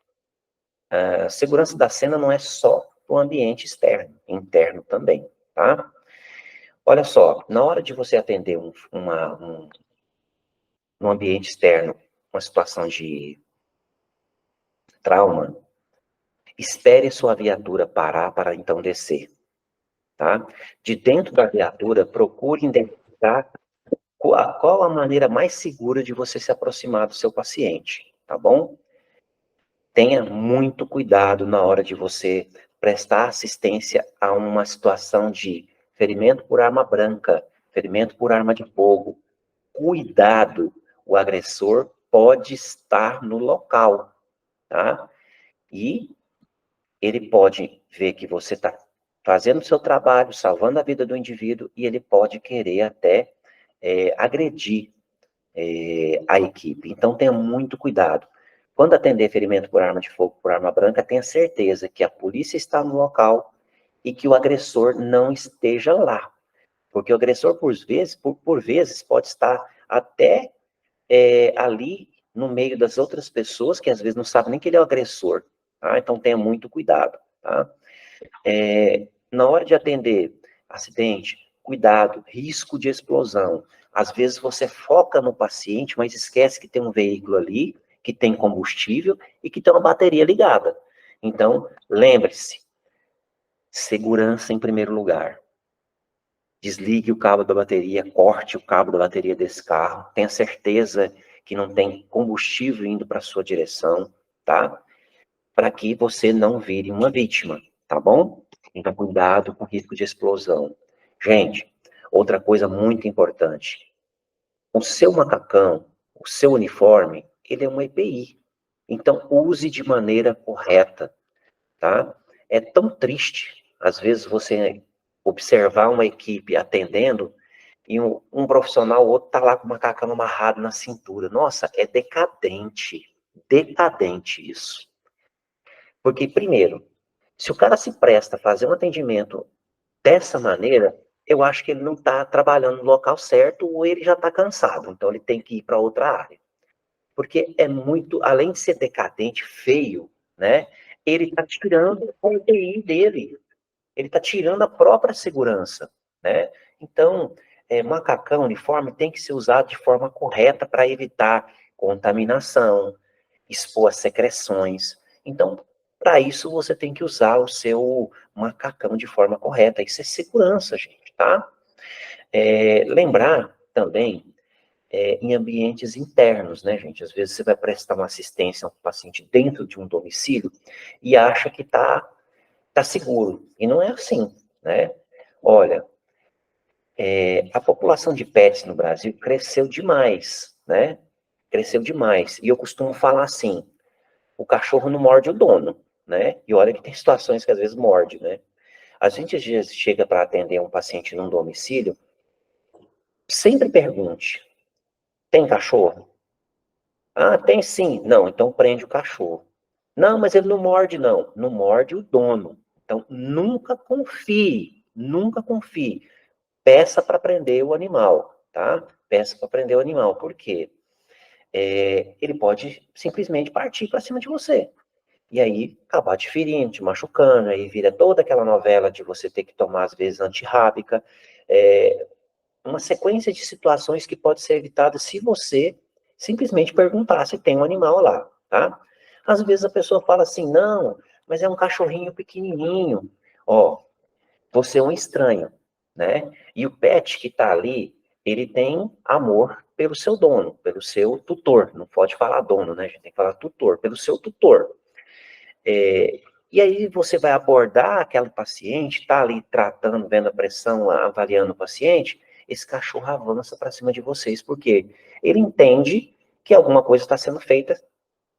a segurança da cena não é só o ambiente externo, interno também, tá? Olha só, na hora de você atender no ambiente externo, uma situação de trauma, espere sua viatura parar para então descer, tá? De dentro da viatura, procure identificar qual a maneira mais segura de você se aproximar do seu paciente, tá bom? Tenha muito cuidado na hora de você prestar assistência a uma situação de ferimento por arma branca, ferimento por arma de fogo. Cuidado, o agressor pode estar no local, tá? E ele pode ver que você está fazendo o seu trabalho, salvando a vida do indivíduo, e ele pode querer até agredir a equipe. Então, tenha muito cuidado. Quando atender ferimento por arma de fogo, por arma branca, tenha certeza que a polícia está no local e que o agressor não esteja lá. Porque o agressor, por vezes, pode estar até ali no meio das outras pessoas, que às vezes não sabem nem que ele é o agressor. Tá? Então, tenha muito cuidado. Tá? Na hora de atender acidente, cuidado, risco de explosão. Às vezes você foca no paciente, mas esquece que tem um veículo ali, que tem combustível e que tem uma bateria ligada. Então, lembre-se, segurança em primeiro lugar. Desligue o cabo da bateria, corte o cabo da bateria desse carro, tenha certeza que não tem combustível indo para a sua direção, tá? Para que você não vire uma vítima. tá bom? Então, cuidado com o risco de explosão. Gente, outra coisa muito importante. O seu macacão, o seu uniforme, ele é um EPI. Então, use de maneira correta, tá? É tão triste, às vezes, você observar uma equipe atendendo e um profissional, o outro tá lá com o macacão amarrado na cintura. Nossa, é decadente isso. Porque, primeiro, se o cara se presta a fazer um atendimento dessa maneira, eu acho que ele não está trabalhando no local certo ou ele já está cansado, então ele tem que ir para outra área. Porque é muito, além de ser decadente, feio, né? Ele está tirando o EPI dele, ele está tirando a própria segurança, né? Então, macacão, uniforme tem que ser usado de forma correta para evitar contaminação, expor as secreções. Então, para isso, você tem que usar o seu macacão de forma correta. Isso é segurança, gente, tá? Lembrar também em ambientes internos, né, gente? Às vezes você vai prestar uma assistência a um paciente dentro de um domicílio e acha que tá seguro. E não é assim, né? Olha, a população de pets no Brasil cresceu demais, né? Cresceu demais. E eu costumo falar assim, o cachorro não morde o dono, né? E olha que tem situações que às vezes morde, né? A gente às vezes chega para atender um paciente num domicílio, sempre pergunte, tem cachorro? Ah, tem sim. Não, então prende o cachorro. Não, mas ele não morde, não. Não morde o dono. Então, nunca confie. Peça para prender o animal, tá? Peça para prender o animal. Por quê? Ele pode simplesmente partir para cima de você. E aí, acabar te ferindo, te machucando, aí vira toda aquela novela de você ter que tomar, às vezes, antirrábica. Uma sequência de situações que pode ser evitada se você simplesmente perguntar se tem um animal lá, tá? Às vezes a pessoa fala assim, não, mas é um cachorrinho pequenininho. Ó, você é um estranho, né? E o pet que tá ali, ele tem amor pelo seu dono, pelo seu tutor. Não pode falar dono, né? A gente tem que falar tutor, pelo seu tutor. E aí você vai abordar aquele paciente, está ali tratando, vendo a pressão, avaliando o paciente, esse cachorro avança para cima de vocês, porque ele entende que alguma coisa está sendo feita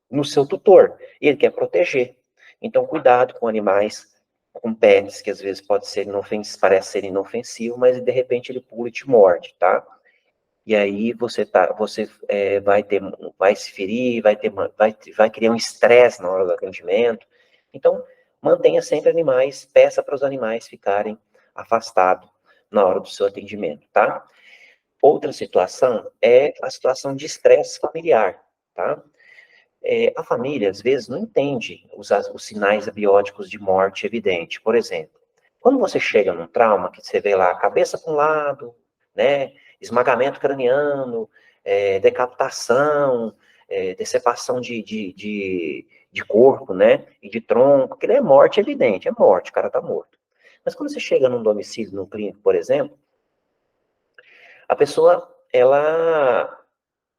no seu tutor, e ele quer proteger. Então, cuidado com animais, com pets, que às vezes pode ser parece ser inofensivo, mas de repente ele pula e te morde, tá? E aí você vai se ferir, vai criar um estresse na hora do atendimento. Então, mantenha sempre animais, peça para os animais ficarem afastados na hora do seu atendimento, tá? Outra situação é a situação de estresse familiar, tá? A família, às vezes, não entende os sinais abióticos de morte evidente. Por exemplo, quando você chega num trauma, que você vê lá a cabeça para um lado, né, esmagamento craniano, decapitação, decepação de corpo, né, e de tronco, que é morte evidente, é morte, o cara tá morto. Mas quando você chega num domicílio, num clínico, por exemplo, a pessoa, ela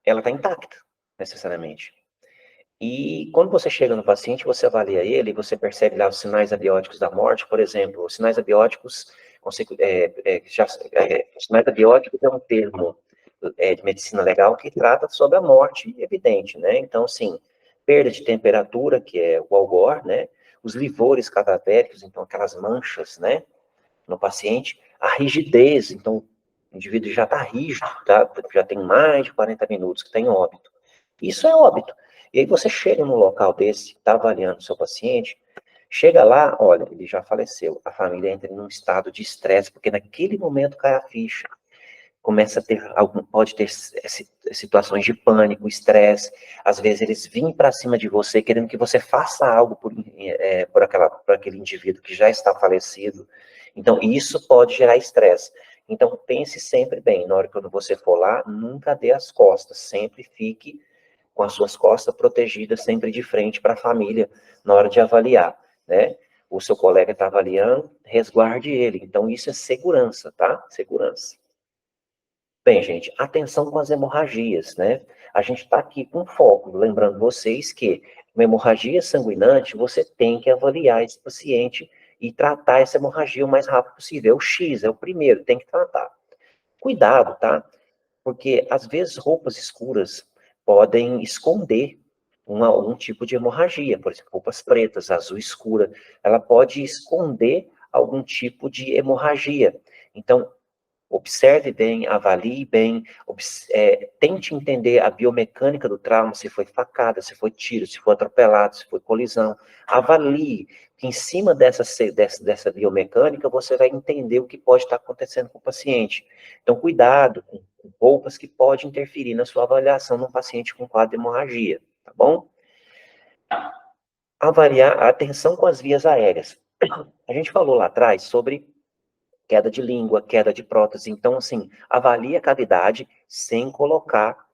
tá intacta, necessariamente. E quando você chega no paciente, você avalia ele, você percebe lá os sinais abióticos da morte, por exemplo, os sinais abióticos, os sinais abióticos é um termo de medicina legal que trata sobre a morte evidente, né? Então, assim, perda de temperatura, que é o algor, né? Os livores cadavéricos, então aquelas manchas, né? No paciente, a rigidez, então o indivíduo já está rígido, tá? Já tem mais de 40 minutos que tem óbito. Isso é óbito. E aí você chega num local desse, está avaliando o seu paciente, chega lá, olha, ele já faleceu. A família entra num estado de estresse, porque naquele momento cai a ficha. Começa a ter, pode ter situações de pânico, estresse. Às vezes eles vêm para cima de você, querendo que você faça algo por aquele indivíduo que já está falecido. Então, isso pode gerar estresse. Então, pense sempre bem, na hora que você for lá, nunca dê as costas, sempre fique com as suas costas protegidas, sempre de frente para a família, na hora de avaliar, né? O seu colega está avaliando, resguarde ele. Então, isso é segurança, tá? Segurança. Bem, gente, atenção com as hemorragias, né? A gente está aqui com foco, lembrando vocês que uma hemorragia sanguinante, você tem que avaliar esse paciente e tratar essa hemorragia o mais rápido possível. É o X, é o primeiro, tem que tratar. Cuidado, tá? Porque às vezes roupas escuras podem esconder algum tipo de hemorragia, por exemplo, roupas pretas, azul escura, ela pode esconder algum tipo de hemorragia. Então, observe bem, avalie bem, tente entender a biomecânica do trauma, se foi facada, se foi tiro, se foi atropelado, se foi colisão. Avalie, que em cima dessa biomecânica você vai entender o que pode estar acontecendo com o paciente. Então, cuidado com roupas que podem interferir na sua avaliação num paciente com quadro de hemorragia, tá bom? Avaliar a atenção com as vias aéreas. A gente falou lá atrás sobre queda de língua, queda de prótese. Então, assim, avalie a cavidade sem colocar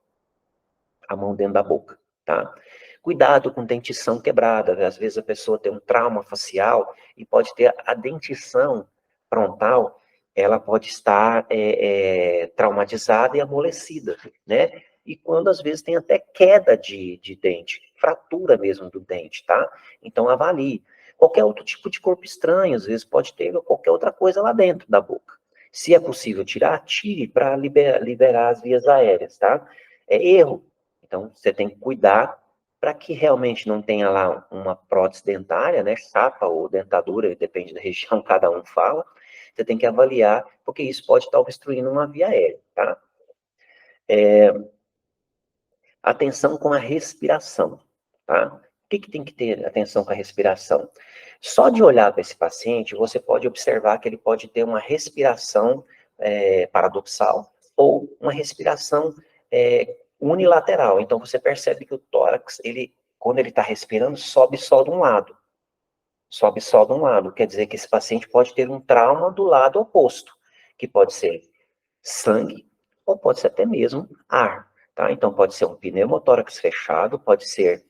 a mão dentro da boca, tá? Cuidado com dentição quebrada. Às vezes a pessoa tem um trauma facial e pode ter a dentição frontal, ela pode estar traumatizada e amolecida, né? E quando às vezes tem até queda de dente, fratura mesmo do dente, tá? Então avalie. Qualquer outro tipo de corpo estranho, às vezes pode ter qualquer outra coisa lá dentro da boca. Se é possível tirar, tire para liberar as vias aéreas, tá? É erro. Então, você tem que cuidar para que realmente não tenha lá uma prótese dentária, né? Chapa ou dentadura, depende da região, cada um fala. Você tem que avaliar, porque isso pode estar obstruindo uma via aérea, tá? Atenção com a respiração, tá? O que tem que ter atenção com a respiração? Só de olhar para esse paciente, você pode observar que ele pode ter uma respiração paradoxal ou uma respiração unilateral. Então, você percebe que o tórax, quando ele está respirando, sobe só de um lado. Sobe só de um lado. Quer dizer que esse paciente pode ter um trauma do lado oposto, que pode ser sangue ou pode ser até mesmo ar. Tá? Então, pode ser um pneumotórax fechado, pode ser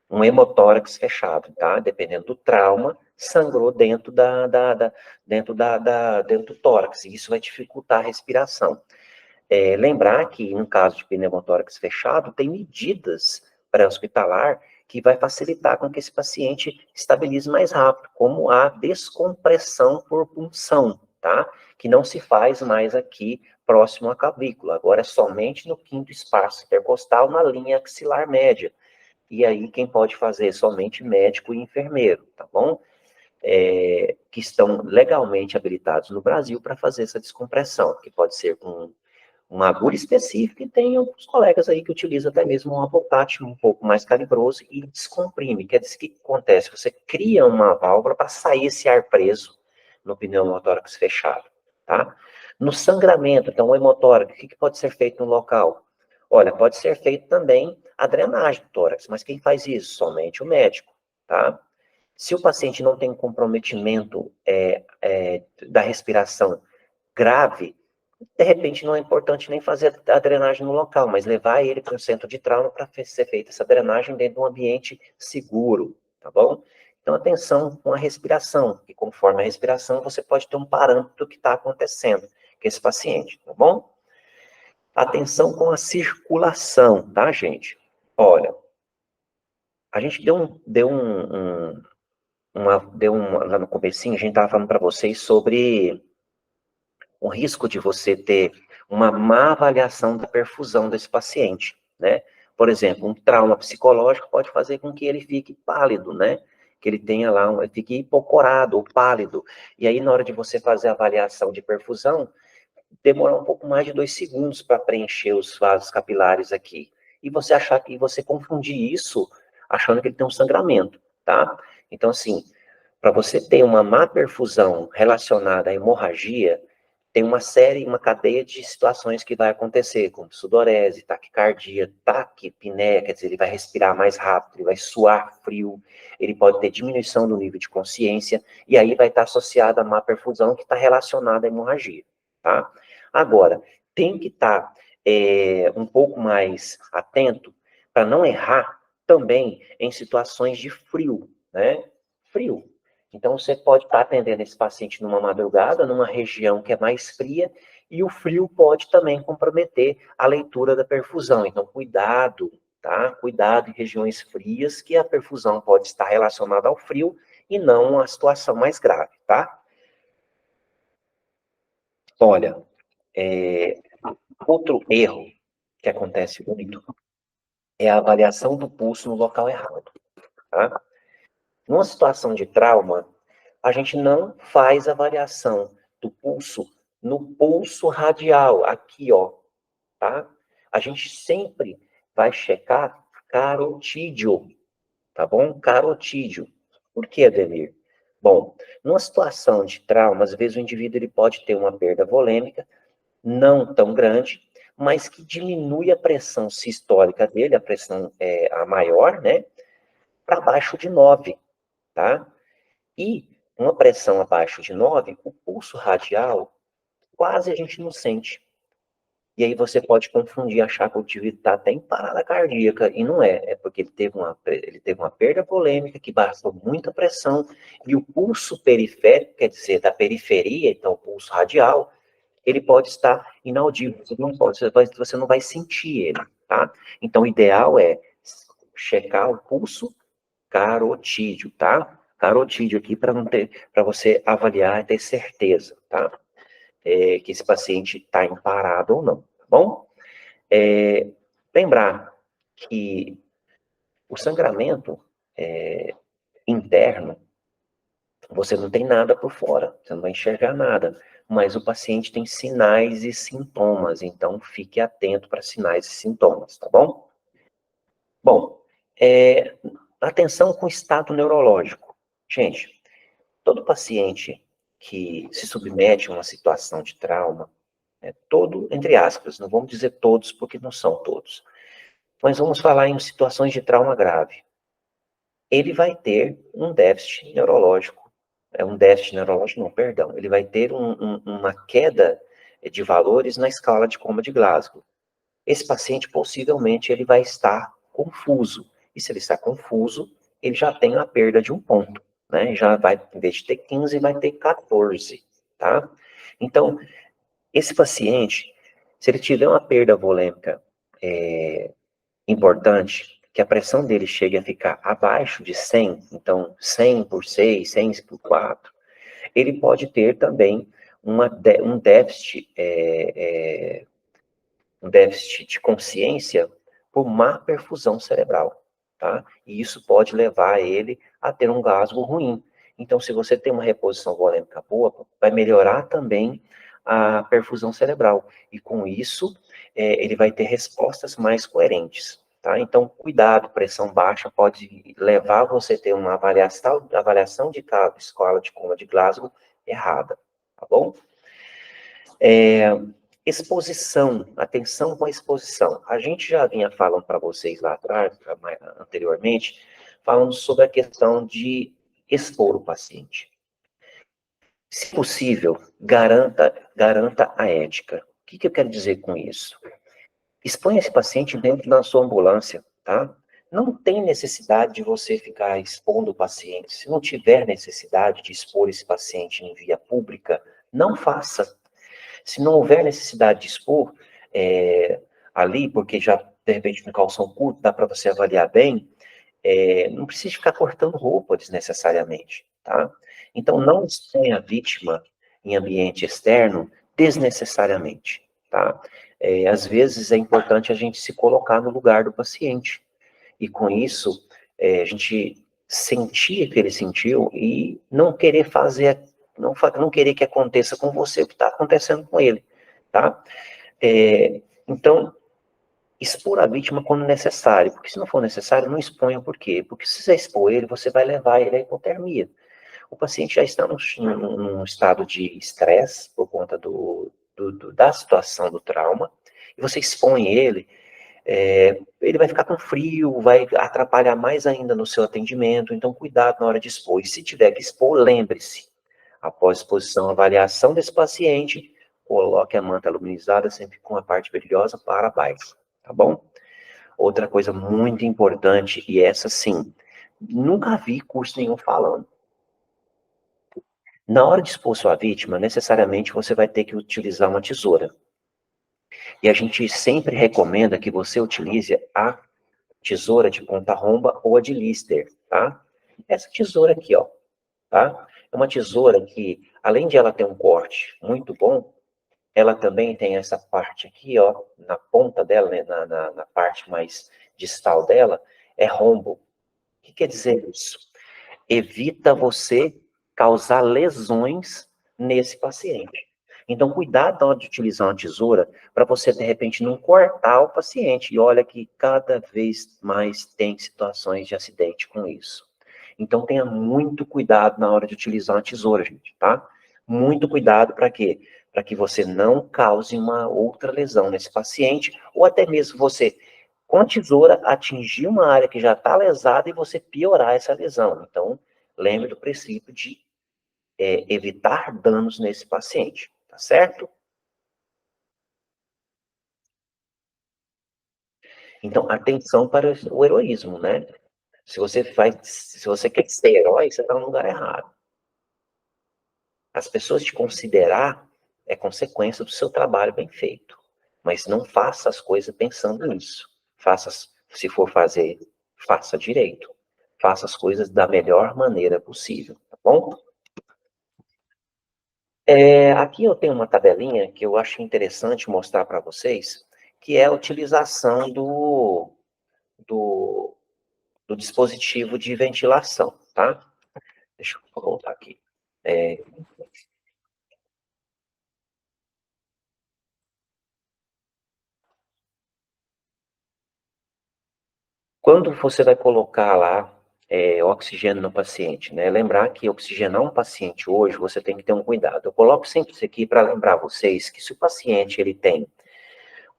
um hemotórax fechado, tá? Dependendo do trauma, sangrou dentro dentro do tórax, e isso vai dificultar a respiração. Lembrar que, no caso de pneumotórax fechado, tem medidas pré-hospitalar que vai facilitar com que esse paciente estabilize mais rápido, como a descompressão por punção, tá? Que não se faz mais aqui próximo à clavícula, agora é somente no quinto espaço intercostal, na linha axilar média. E aí quem pode fazer somente médico e enfermeiro, tá bom? Que estão legalmente habilitados no Brasil para fazer essa descompressão, que pode ser com uma agulha específica, e tem alguns colegas aí que utilizam até mesmo um apotátil um pouco mais calibroso e descomprime. Quer dizer, o que acontece? Você cria uma válvula para sair esse ar preso no pneumotórax fechado, tá? No sangramento, então, o hemotórax, o que pode ser feito no local? Olha, pode ser feito também a drenagem do tórax, mas quem faz isso? Somente o médico, tá? Se o paciente não tem comprometimento da respiração grave, de repente não é importante nem fazer a drenagem no local, mas levar ele para um centro de trauma para ser feita essa drenagem dentro de um ambiente seguro, tá bom? Então, atenção com a respiração, e conforme a respiração, você pode ter um parâmetro do que está acontecendo com esse paciente, tá bom? Atenção com a circulação, tá, gente? Olha, a gente lá no comecinho, a gente estava falando para vocês sobre o risco de você ter uma má avaliação da perfusão desse paciente, né? Por exemplo, um trauma psicológico pode fazer com que ele fique pálido, né? Que ele tenha lá, ele fique hipocorado ou pálido. E aí, na hora de você fazer a avaliação de perfusão, demora um pouco mais de 2 segundos para preencher os vasos capilares aqui. E você confundir isso achando que ele tem um sangramento, tá? Então, assim, para você ter uma má perfusão relacionada à hemorragia, tem uma cadeia de situações que vai acontecer, como sudorese, taquicardia, taquipneia, quer dizer, ele vai respirar mais rápido, ele vai suar frio, ele pode ter diminuição do nível de consciência, e aí vai estar associada a má perfusão que está relacionada à hemorragia, tá? Agora, tem que estar um pouco mais atento para não errar também em situações de frio, né? Frio. Então, você pode estar atendendo esse paciente numa madrugada, numa região que é mais fria, e o frio pode também comprometer a leitura da perfusão. Então, cuidado, tá? Cuidado em regiões frias, que a perfusão pode estar relacionada ao frio e não à situação mais grave, tá? Olha, outro erro que acontece muito é a avaliação do pulso no local errado, tá? Numa situação de trauma, a gente não faz avaliação do pulso no pulso radial, aqui, ó, tá? A gente sempre vai checar carotídeo, tá bom? Carotídeo. Por que, Ademir? Bom, numa situação de trauma, às vezes o indivíduo ele pode ter uma perda volêmica, não tão grande, mas que diminui a pressão sistólica dele, a pressão a maior, né? Para baixo de 9, tá? E uma pressão abaixo de 9, o pulso radial, quase a gente não sente. E aí você pode confundir, achar que o indivíduo está até em parada cardíaca, e não é. É porque ele teve uma perda polêmica que bastou muita pressão, e o pulso periférico, quer dizer, da periferia, então o pulso radial, ele pode estar inaudível, você não vai sentir ele, tá? Então o ideal é checar o pulso carotídeo, tá? Carotídeo aqui para não ter, para você avaliar e ter certeza, tá? Que esse paciente está em parada ou não, tá bom? Lembrar que o sangramento interno, você não tem nada por fora, você não vai enxergar nada, mas o paciente tem sinais e sintomas, então fique atento para sinais e sintomas, tá bom? Bom, atenção com o estado neurológico. Gente, todo paciente que se submete a uma situação de trauma, todo, entre aspas, não vamos dizer todos, porque não são todos, mas vamos falar em situações de trauma grave. Ele vai ter um déficit neurológico. Não, perdão. Ele vai ter uma queda de valores na escala de coma de Glasgow. Esse paciente, possivelmente, ele vai estar confuso. E se ele está confuso, ele já tem a perda de um ponto, né? Já vai, em vez de ter 15, vai ter 14, tá? Então, esse paciente, se ele tiver uma perda volêmica importante, que a pressão dele chegue a ficar abaixo de 100, então 100 por 6, 100 por 4, ele pode ter também um déficit, um déficit de consciência por má perfusão cerebral, tá? E isso pode levar ele a ter um gasgo ruim. Então, se você tem uma reposição volêmica boa, vai melhorar também a perfusão cerebral. E com isso, ele vai ter respostas mais coerentes, tá? Então, cuidado, pressão baixa pode levar você a ter uma avaliação de cada escola de coma de Glasgow errada, tá bom? Exposição, atenção com a exposição. A gente já vinha falando para vocês lá atrás, anteriormente, falando sobre a questão de expor o paciente. Se possível, garanta a ética. O que eu quero dizer com isso? Exponha esse paciente dentro da sua ambulância, tá? Não tem necessidade de você ficar expondo o paciente. Se não tiver necessidade de expor esse paciente em via pública, não faça. Se não houver necessidade de expor ali, porque já, de repente, no calção curto, dá para você avaliar bem, não precisa ficar cortando roupa desnecessariamente, tá? Então, não exponha a vítima em ambiente externo desnecessariamente, tá? Às vezes, é importante a gente se colocar no lugar do paciente. E, com isso, a gente sentir o que ele sentiu e não querer fazer, não querer que aconteça com você o que está acontecendo com ele, tá? Então, expor a vítima quando necessário, porque se não for necessário, não exponha. Por quê? Porque se você expor ele, você vai levar ele à hipotermia. O paciente já está num estado de estresse por conta da situação do trauma, e você expõe ele, ele vai ficar com frio, vai atrapalhar mais ainda no seu atendimento, então cuidado na hora de expor. E se tiver que expor, lembre-se, após exposição, avaliação desse paciente, coloque a manta aluminizada sempre com a parte brilhosa para baixo, tá bom? Outra coisa muito importante, e essa sim, nunca vi curso nenhum falando. Na hora de expor sua vítima, necessariamente você vai ter que utilizar uma tesoura. E a gente sempre recomenda que você utilize a tesoura de ponta romba ou a de Lister, tá? Essa tesoura aqui, ó, tá? É uma tesoura que, além de ela ter um corte muito bom, ela também tem essa parte aqui, ó, na ponta dela, né, na parte mais distal dela, é rombo. O que quer dizer isso? Evita você causar lesões nesse paciente. Então, cuidado na hora de utilizar uma tesoura para você, de repente, não cortar o paciente. E olha que cada vez mais tem situações de acidente com isso. Então, tenha muito cuidado na hora de utilizar uma tesoura, gente, tá? Muito cuidado para quê? Para que você não cause uma outra lesão nesse paciente, ou até mesmo você, com a tesoura, atingir uma área que já está lesada e você piorar essa lesão. Então, lembre do princípio de evitar danos nesse paciente, tá certo? Então, atenção para o heroísmo, né? Se você quer ser herói, você está no lugar errado. As pessoas te considerar é consequência do seu trabalho bem feito. Mas não faça as coisas pensando nisso. Faça, se for fazer, faça direito. Faça as coisas da melhor maneira possível, tá bom? Aqui eu tenho uma tabelinha que eu acho interessante mostrar para vocês, que é a utilização do, do dispositivo de ventilação, tá? Deixa eu voltar aqui. É, Quando você vai colocar lá oxigênio no paciente, né? Lembrar que oxigenar um paciente hoje, você tem que ter um cuidado. Eu coloco sempre isso aqui para lembrar vocês que se o paciente ele tem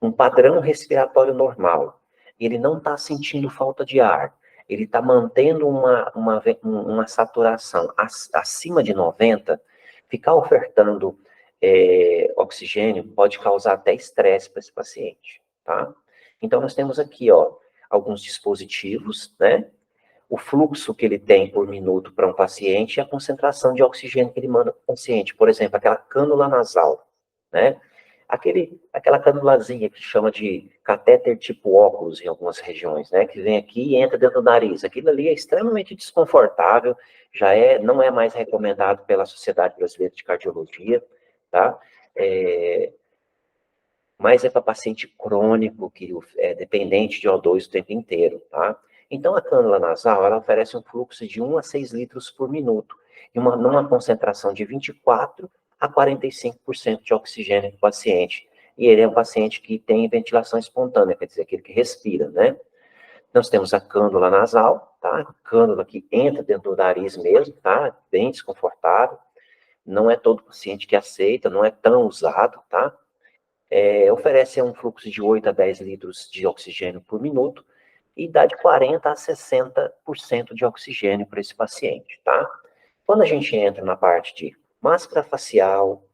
um padrão respiratório normal, ele não está sentindo falta de ar, ele está mantendo uma saturação acima de 90, ficar ofertando oxigênio pode causar até estresse para esse paciente, tá? Então, nós temos aqui, ó, alguns dispositivos, né? O fluxo que ele tem por minuto para um paciente e a concentração de oxigênio que ele manda para o paciente. Por exemplo, aquela cânula nasal, né? Aquela canulazinha que chama de catéter tipo óculos em algumas regiões, né? Que vem aqui e entra dentro do nariz. Aquilo ali é extremamente desconfortável, não é mais recomendado pela Sociedade Brasileira de Cardiologia, tá? É, mas é para paciente crônico, que é dependente de O2 o tempo inteiro, tá? Então, a cânula nasal, ela oferece um fluxo de 1 a 6 litros por minuto, e numa concentração de 24 a 45% de oxigênio para o paciente. E ele é um paciente que tem ventilação espontânea, quer dizer, aquele que respira, né? Nós temos a cânula nasal, tá? Cânula que entra dentro do nariz mesmo, tá? Bem desconfortável. Não é todo paciente que aceita, não é tão usado, tá? Oferece um fluxo de 8 a 10 litros de oxigênio por minuto e dá de 40 a 60% de oxigênio para esse paciente, tá? Quando a gente entra na parte de máscara facial,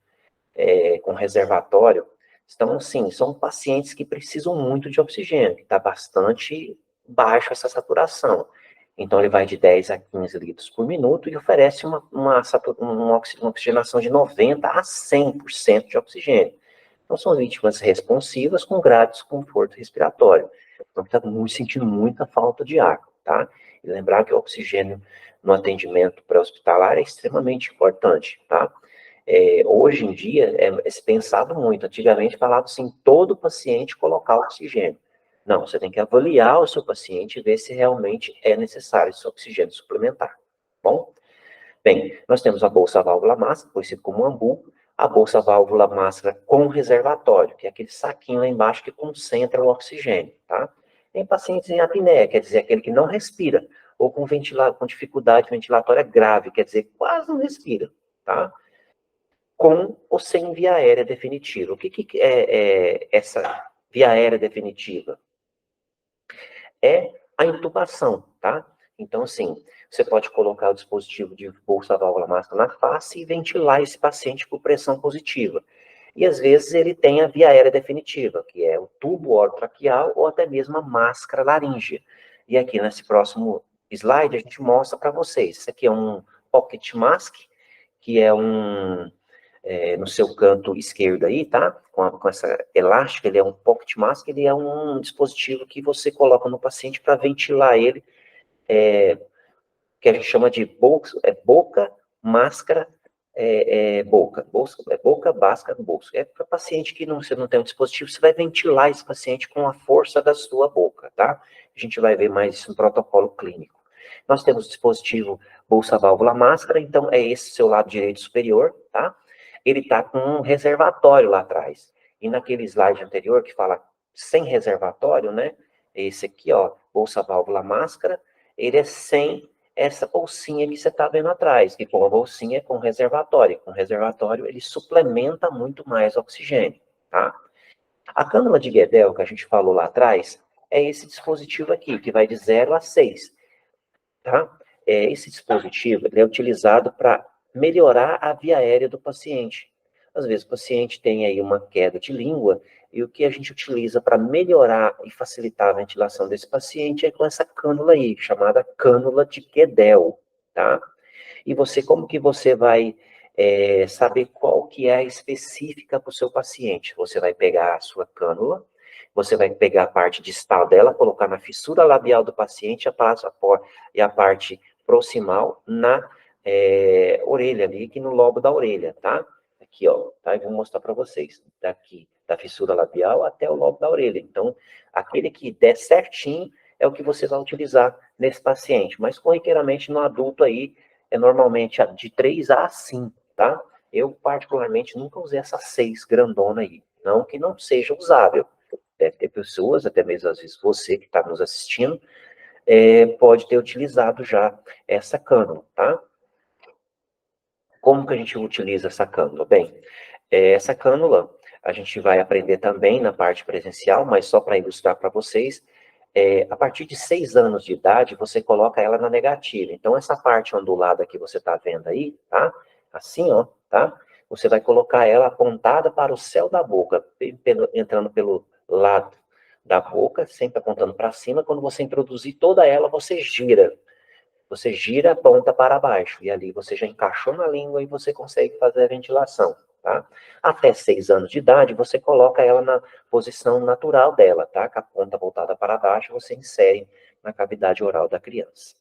com reservatório, então, sim, são pacientes que precisam muito de oxigênio, que está bastante baixa essa saturação. Então, ele vai de 10 a 15 litros por minuto e oferece uma oxigenação de 90 a 100% de oxigênio. Então, são vítimas responsivas com grau de desconforto respiratório. Então, está sentindo muita falta de ar, tá? E lembrar que o oxigênio no atendimento pré-hospitalar é extremamente importante, tá? Hoje em dia, é se pensado muito. Antigamente, falava assim, todo paciente colocar oxigênio. Não, você tem que avaliar o seu paciente e ver se realmente é necessário esse oxigênio suplementar, tá bom? Bem, nós temos a bolsa válvula máscara, conhecido como AMBU, a bolsa válvula máscara com reservatório, que é aquele saquinho lá embaixo que concentra o oxigênio, tá? Tem pacientes em apneia, quer dizer, aquele que não respira, ou com dificuldade ventilatória grave, quer dizer, quase não respira, tá? Com ou sem via aérea definitiva. O que é essa via aérea definitiva? É a intubação, tá? Então, assim, você pode colocar o dispositivo de bolsa válvula máscara na face e ventilar esse paciente por pressão positiva. E às vezes ele tem a via aérea definitiva, que é o tubo orotraqueal ou até mesmo a máscara laríngea. E aqui nesse próximo slide a gente mostra para vocês. Isso aqui é um pocket mask, que é no seu canto esquerdo aí, tá? Com essa elástica, ele é um pocket mask, ele é um dispositivo que você coloca no paciente para ventilar ele, que a gente chama de boca, máscara, boca, máscara, bolso. É para paciente que você não tem um dispositivo, você vai ventilar esse paciente com a força da sua boca, tá? A gente vai ver mais isso no protocolo clínico. Nós temos o dispositivo bolsa, válvula, máscara, então é esse seu lado direito superior, tá? Ele está com um reservatório lá atrás. E naquele slide anterior que fala sem reservatório, né? Esse aqui, ó, bolsa, válvula, máscara, ele é sem essa bolsinha que você está vendo atrás, que com a bolsinha é com reservatório. Com reservatório, ele suplementa muito mais oxigênio, tá? A cânula de Guedel, que a gente falou lá atrás, é esse dispositivo aqui, que vai de 0 a 6, tá? Esse dispositivo ele é utilizado para melhorar a via aérea do paciente. Às vezes o paciente tem aí uma queda de língua, e o que a gente utiliza para melhorar e facilitar a ventilação desse paciente é com essa cânula aí, chamada cânula de Guedel, tá? E você, como que você vai saber qual que é a específica para o seu paciente? Você vai pegar a sua cânula, você vai pegar a parte distal dela, colocar na fissura labial do paciente e a parte proximal na orelha ali, aqui no lobo da orelha, tá? Aqui, ó, tá? Eu vou mostrar para vocês. Daqui, da fissura labial até o lobo da orelha. Então, aquele que der certinho é o que você vai utilizar nesse paciente. Mas, corriqueiramente, no adulto aí, é normalmente de 3 a 5, tá? Eu, particularmente, nunca usei essa 6 grandona aí. Não que não seja usável. Deve ter pessoas, até mesmo às vezes você que está nos assistindo, pode ter utilizado já essa cânula, tá? Como que a gente utiliza essa cânula? Bem, essa cânula a gente vai aprender também na parte presencial, mas só para ilustrar para vocês, a partir de 6 anos de idade, você coloca ela na negativa. Então, essa parte ondulada que você está vendo aí, tá? Assim, ó, tá? Você vai colocar ela apontada para o céu da boca, entrando pelo lado da boca, sempre apontando para cima. Quando você introduzir toda ela, você gira. Você gira a ponta para baixo, e ali você já encaixou na língua e você consegue fazer a ventilação, tá? Até 6 anos de idade, você coloca ela na posição natural dela, tá? Com a ponta voltada para baixo, você insere na cavidade oral da criança.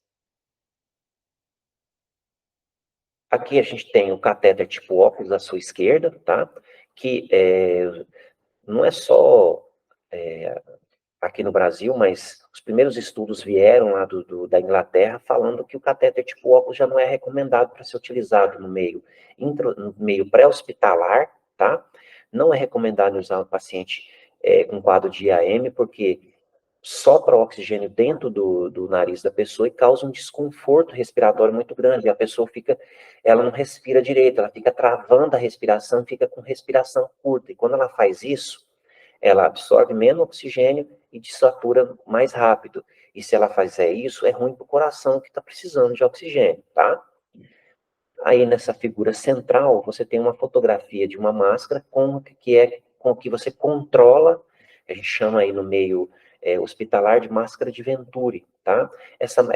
Aqui a gente tem o catéter tipo óculos à sua esquerda, tá? Que não é só aqui no Brasil, mas os primeiros estudos vieram lá da Inglaterra falando que o catéter tipo óculos já não é recomendado para ser utilizado no meio pré-hospitalar, tá? Não é recomendado usar no paciente com quadro de IAM, porque sopra oxigênio dentro do nariz da pessoa e causa um desconforto respiratório muito grande. E a pessoa ela não respira direito, ela fica travando a respiração, fica com respiração curta. E quando ela faz isso, ela absorve menos oxigênio e desatura mais rápido. E se ela fizer isso, é ruim para o coração que está precisando de oxigênio, tá? Aí nessa figura central, você tem uma fotografia de uma máscara com que você controla, a gente chama aí no meio hospitalar de máscara de Venturi, tá?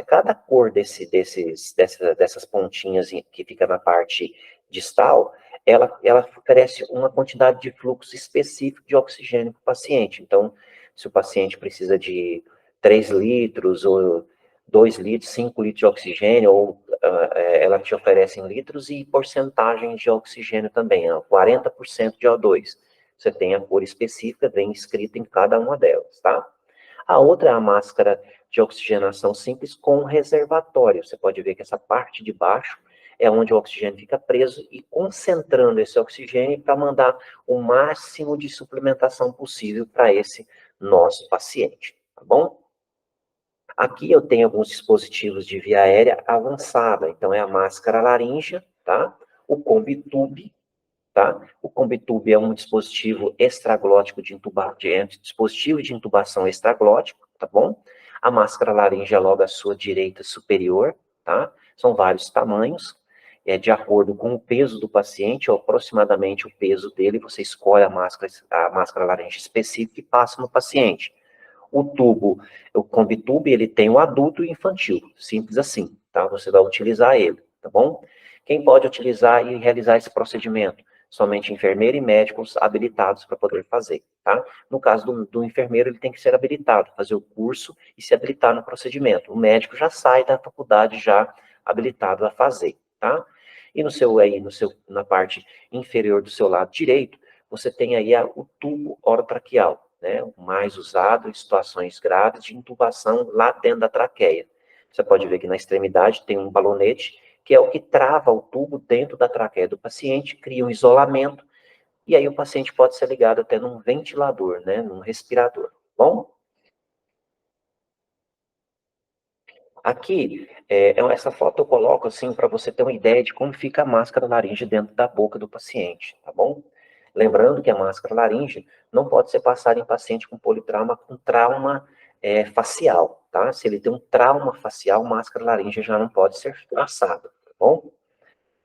Cada cor dessas pontinhas que fica na parte distal, ela oferece uma quantidade de fluxo específico de oxigênio para o paciente. Então, se o paciente precisa de 3 litros ou 2 litros, 5 litros de oxigênio, ou ela te oferece em litros e porcentagem de oxigênio também, 40% de O2. Você tem a cor específica, bem escrita em cada uma delas, tá? A outra é a máscara de oxigenação simples com reservatório. Você pode ver que essa parte de baixo é onde o oxigênio fica preso e concentrando esse oxigênio para mandar o máximo de suplementação possível para esse nosso paciente, tá bom? Aqui eu tenho alguns dispositivos de via aérea avançada, então é a máscara laríngea, tá? O Combitube, tá? O Combitube é um dispositivo extraglótico dispositivo de intubação extraglótico, tá bom? A máscara laríngea logo à sua direita superior, tá? São vários tamanhos, de acordo com o peso do paciente, ou aproximadamente o peso dele, você escolhe a máscara laríngea específica e passa no paciente. O Combitube, ele tem o adulto e o infantil, simples assim, tá? Você vai utilizar ele, tá bom? Quem pode utilizar e realizar esse procedimento? Somente enfermeiro e médicos habilitados para poder fazer, tá? No caso do enfermeiro, ele tem que ser habilitado, fazer o curso e se habilitar no procedimento. O médico já sai da faculdade já habilitado a fazer, tá? E na parte inferior do seu lado direito, você tem aí o tubo orotraqueal, né? O mais usado em situações graves de intubação lá dentro da traqueia. Você pode ver que na extremidade tem um balonete, que é o que trava o tubo dentro da traqueia do paciente, cria um isolamento, e aí o paciente pode ser ligado até num ventilador, né? Num respirador. Bom? Aqui, essa foto eu coloco assim para você ter uma ideia de como fica a máscara laringe dentro da boca do paciente, tá bom? Lembrando que a máscara laringe não pode ser passada em paciente com politrauma com trauma facial, tá? Se ele tem um trauma facial, máscara laringe já não pode ser passada, tá bom?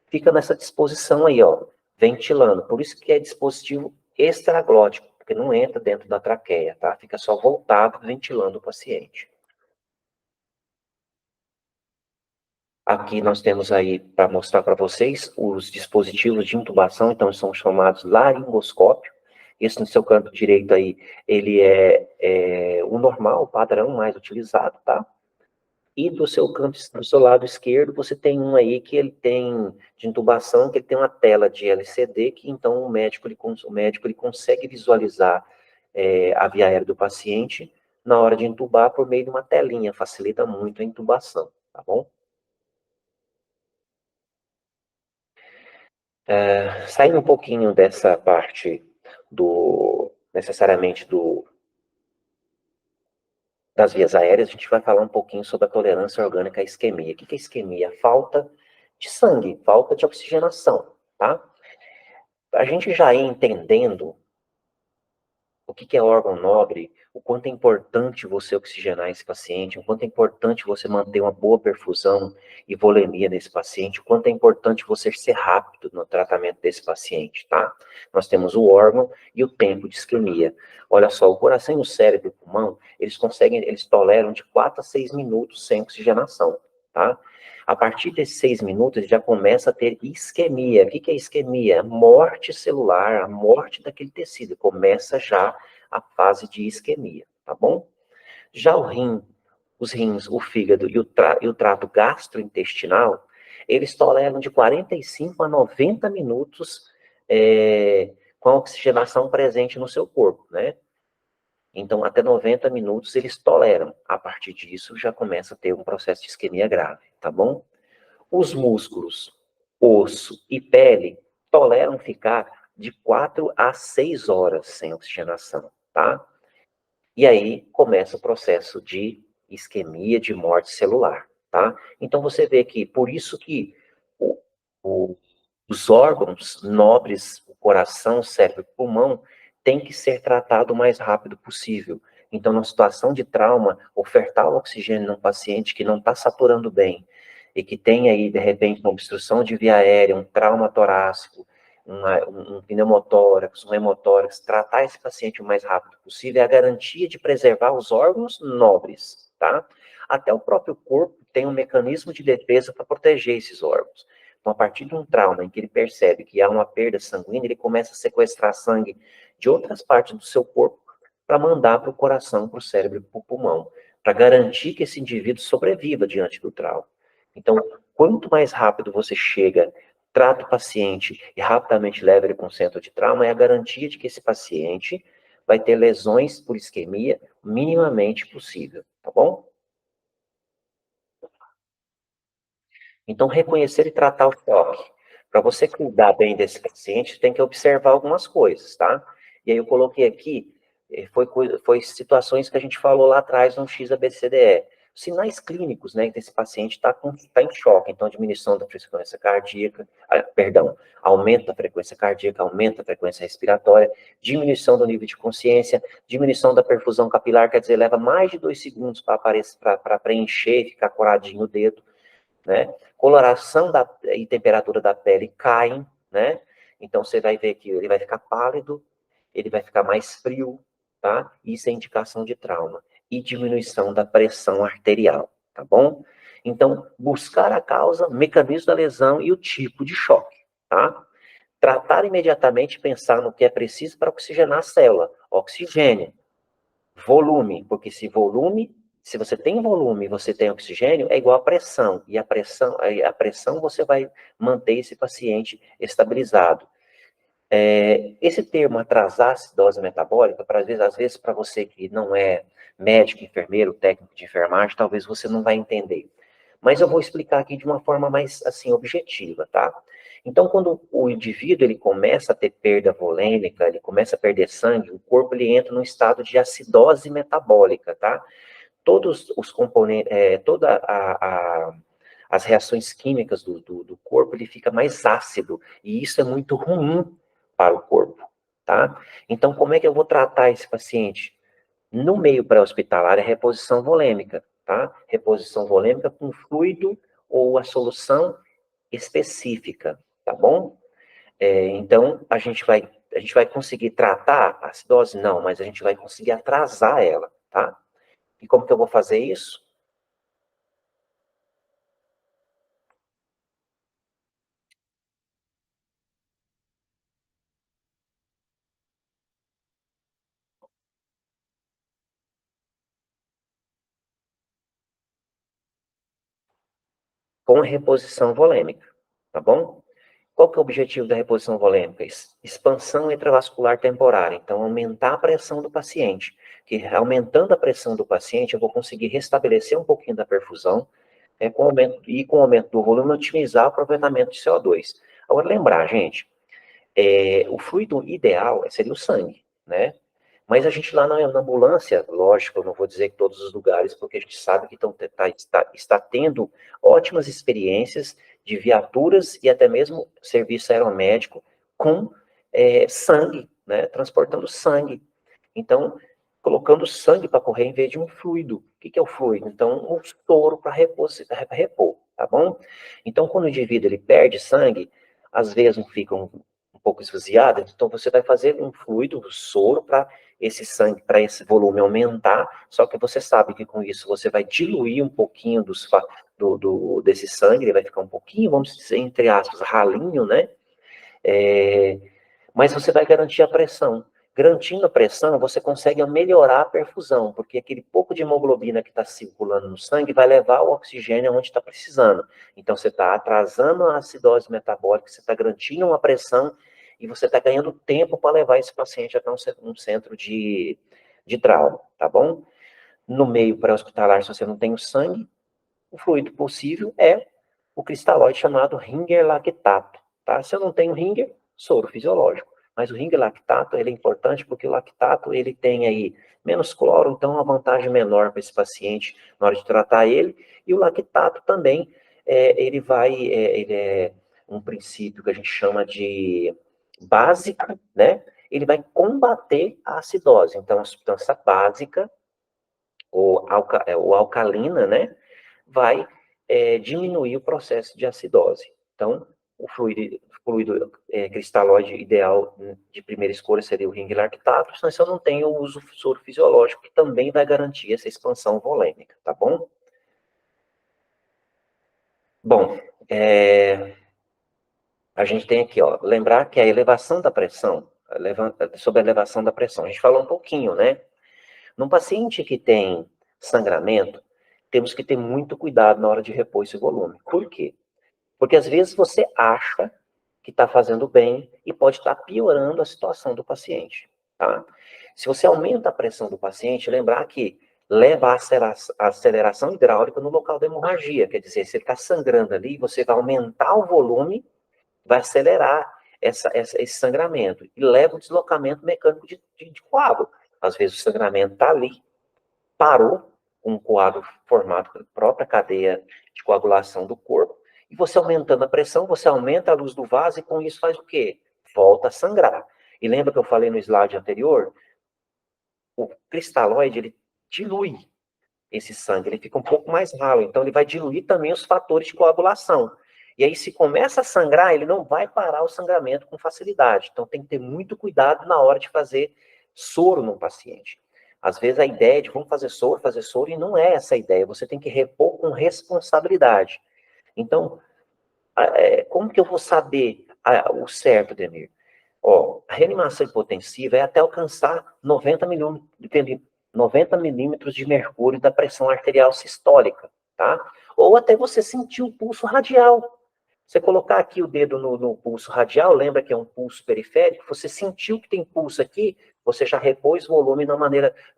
Fica nessa disposição aí, ó, ventilando. Por isso que é dispositivo extraglótico, porque não entra dentro da traqueia, tá? Fica só voltado, ventilando o paciente. Aqui nós temos aí, para mostrar para vocês, os dispositivos de intubação, então são chamados laringoscópio. Esse no seu canto direito aí, ele é o normal, o padrão mais utilizado, tá? E do seu canto, do seu lado esquerdo, você tem um aí que ele tem de intubação, que ele tem uma tela de LCD, que então o médico ele consegue visualizar a via aérea do paciente na hora de intubar por meio de uma telinha, facilita muito a intubação, tá bom? Saindo um pouquinho dessa parte necessariamente das vias aéreas, a gente vai falar um pouquinho sobre a tolerância orgânica à isquemia. O que é isquemia? Falta de sangue, falta de oxigenação, tá? A gente já ir entendendo o que é órgão nobre, o quanto é importante você oxigenar esse paciente, o quanto é importante você manter uma boa perfusão e volemia nesse paciente, o quanto é importante você ser rápido no tratamento desse paciente, tá? Nós temos o órgão e o tempo de isquemia. Olha só, o coração e o cérebro e o pulmão, eles toleram de 4 a 6 minutos sem oxigenação, tá? A partir desses 6 minutos, ele já começa a ter isquemia. O que é isquemia? Morte celular, a morte daquele tecido. Começa já a fase de isquemia, tá bom? Já os rins, o fígado e o trato gastrointestinal, eles toleram de 45 a 90 minutos com a oxigenação presente no seu corpo, né? Então, até 90 minutos eles toleram. A partir disso, já começa a ter um processo de isquemia grave, tá bom? Os músculos, osso e pele toleram ficar de 4 a 6 horas sem oxigenação, tá? E aí começa o processo de isquemia, de morte celular, tá? Então você vê que, por isso que o, o, os órgãos nobres, o coração, o cérebro, o pulmão, tem que ser tratado o mais rápido possível. Então, na situação de trauma, ofertar o oxigênio num paciente que não está saturando bem e que tem aí, de repente, uma obstrução de via aérea, um trauma torácico, um pneumotórax, um hemotórax, tratar esse paciente o mais rápido possível é a garantia de preservar os órgãos nobres, tá? Até o próprio corpo tem um mecanismo de defesa para proteger esses órgãos. Então, a partir de um trauma em que ele percebe que há uma perda sanguínea, ele começa a sequestrar sangue de outras partes do seu corpo para mandar para o coração, para o cérebro e para o pulmão, para garantir que esse indivíduo sobreviva diante do trauma. Então, quanto mais rápido você chega, trata o paciente e rapidamente leva ele para um centro de trauma, é a garantia de que esse paciente vai ter lesões por isquemia minimamente possível, tá bom? Então, reconhecer e tratar o choque. Para você cuidar bem desse paciente, tem que observar algumas coisas, tá? E aí eu coloquei aqui, foi situações que a gente falou lá atrás no XABCDE. Sinais clínicos, né, que esse paciente tá em choque, então diminuição da frequência cardíaca, aumento da frequência cardíaca, aumento da frequência respiratória, diminuição do nível de consciência, diminuição da perfusão capilar, quer dizer, leva mais de 2 segundos para preencher e ficar coradinho o dedo, né? Coloração e temperatura da pele caem, né? Então você vai ver que ele vai ficar pálido, ele vai ficar mais frio, tá? Isso é indicação de trauma. E diminuição da pressão arterial, tá bom? Então, buscar a causa, mecanismo da lesão e o tipo de choque, tá? tratar imediatamente e pensar no que é preciso para oxigenar a célula. Oxigênio, volume, porque se você tem volume e você tem oxigênio, é igual a pressão. E a pressão você vai manter esse paciente estabilizado. Esse termo atrasar a acidose metabólica, às vezes para você que não é médico, enfermeiro, técnico de enfermagem, talvez você não vai entender. Mas eu vou explicar aqui de uma forma mais, assim, objetiva, tá? Então, quando o indivíduo, ele começa a ter perda volêmica, ele começa a perder sangue, o corpo, ele entra num estado de acidose metabólica, tá? Todos os componentes, as reações químicas do corpo, ele fica mais ácido, e isso é muito ruim para o corpo, tá? Então, como é que eu vou tratar esse paciente? No meio pré-hospitalar é reposição volêmica, tá? Reposição volêmica com fluido ou a solução específica, tá bom? Então, a gente vai conseguir tratar a acidose? Não, mas a gente vai conseguir atrasar ela, tá? E como que eu vou fazer isso? Com reposição volêmica, tá bom? Qual que é o objetivo da reposição volêmica? Expansão intravascular temporária. Então, aumentar a pressão do paciente. Que aumentando a pressão do paciente, eu vou conseguir restabelecer um pouquinho da perfusão, com o aumento do volume, otimizar o aproveitamento de CO2. Agora, lembrar, gente, o fluido ideal seria o sangue, né? Mas a gente lá na ambulância, lógico, eu não vou dizer que todos os lugares, porque a gente sabe que está tendo ótimas experiências de viaturas e até mesmo serviço aeromédico com sangue, né, transportando sangue. Então, colocando sangue para correr em vez de um fluido. O que é o fluido? Então, um soro para repor, tá bom? Então, quando o indivíduo ele perde sangue, as veias não ficam um pouco esvaziadas, então você vai fazer um fluido, um soro, para esse sangue, para esse volume aumentar, só que você sabe que com isso você vai diluir um pouquinho desse sangue, ele vai ficar um pouquinho, vamos dizer, entre aspas, ralinho, né? É, mas você vai garantir a pressão. Garantindo a pressão, você consegue melhorar a perfusão, porque aquele pouco de hemoglobina que está circulando no sangue vai levar o oxigênio onde está precisando. Então, você está atrasando a acidose metabólica, você está garantindo uma pressão e você está ganhando tempo para levar esse paciente até um centro de trauma, tá bom? No meio pré-hospitalar, se você não tem o sangue, o fluido possível é o cristalóide chamado Ringer lactato, tá? Se eu não tenho Ringer, soro fisiológico. Mas o Ringer lactato, ele é importante porque o lactato, ele tem aí menos cloro, então uma vantagem menor para esse paciente na hora de tratar ele. E o lactato também, ele é um princípio que a gente chama de básico, né? Ele vai combater a acidose. Então, a substância básica, ou alcalina, né? Vai diminuir o processo de acidose. Então, o fluido cristalóide ideal de primeira escolha seria o ring lactato, mas eu não tenho o uso soro fisiológico, que também vai garantir essa expansão volêmica, tá bom? Bom, a gente tem aqui, ó, lembrar que a elevação da pressão, sobre a elevação da pressão, a gente falou um pouquinho, né? Num paciente que tem sangramento, temos que ter muito cuidado na hora de repor esse volume. Por quê? Porque às vezes você acha que está fazendo bem e pode estar piorando a situação do paciente, tá? Se você aumenta a pressão do paciente, lembrar que leva a aceleração hidráulica no local da hemorragia, quer dizer, se ele está sangrando ali, você vai aumentar o volume, vai acelerar esse sangramento e leva o deslocamento mecânico de coágulo. Às vezes o sangramento está ali, parou, um coágulo formado pela própria cadeia de coagulação do corpo, e você aumentando a pressão, você aumenta a luz do vaso, e com isso faz o quê? Volta a sangrar. E lembra que eu falei no slide anterior? O cristalóide, ele dilui esse sangue, ele fica um pouco mais ralo, então ele vai diluir também os fatores de coagulação. E aí, se começa a sangrar, ele não vai parar o sangramento com facilidade. Então, tem que ter muito cuidado na hora de fazer soro no paciente. Às vezes, a ideia de vamos fazer soro, e não é essa a ideia. Você tem que repor com responsabilidade. Então, como que eu vou saber o certo, Demir. Ó, a reanimação hipotensiva é até alcançar 90 milímetros de mercúrio da pressão arterial sistólica, tá? Ou até você sentir o pulso radial. Você colocar aqui o dedo no pulso radial, lembra que é um pulso periférico, você sentiu que tem pulso aqui, você já repôs volume na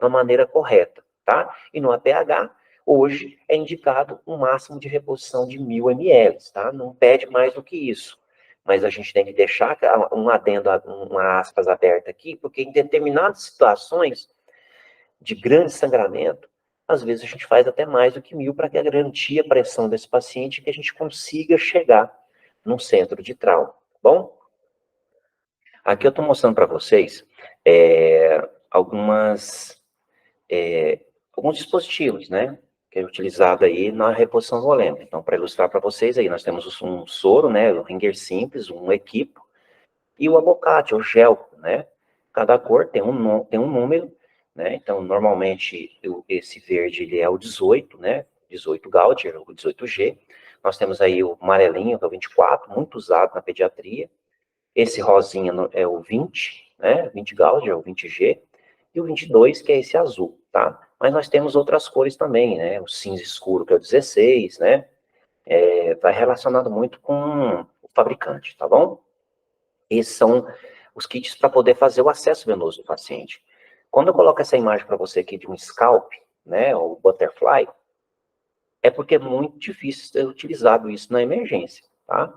maneira correta, tá? E no APH, hoje é indicado um máximo de reposição de 1.000 ml, tá? Não pede mais do que isso. Mas a gente tem que deixar um adendo, uma aspas aberta aqui, porque em determinadas situações de grande sangramento, às vezes a gente faz até mais do que 1.000 para garantir a pressão desse paciente e que a gente consiga chegar num centro de trauma, tá bom? Aqui eu estou mostrando para vocês alguns dispositivos, né, que é utilizado aí na reposição volêmica. Então, para ilustrar para vocês aí, nós temos um soro, né, o Ringer simples, um equipo, e o abocate, o gel, né? Cada cor tem um número, né? Então, normalmente, esse verde, ele é o 18, né? 18 Gauger, o 18G. Nós temos aí o amarelinho, que é o 24, muito usado na pediatria. Esse rosinha é o 20, né? 20 Gauger, o 20G. E o 22, que é esse azul, tá? Mas nós temos outras cores também, né? O cinza escuro, que é o 16, né? Vai relacionado muito com o fabricante, tá bom? Esses são os kits para poder fazer o acesso venoso do paciente. Quando eu coloco essa imagem para você aqui de um scalp, né, ou butterfly, é porque é muito difícil ser utilizado isso na emergência, tá?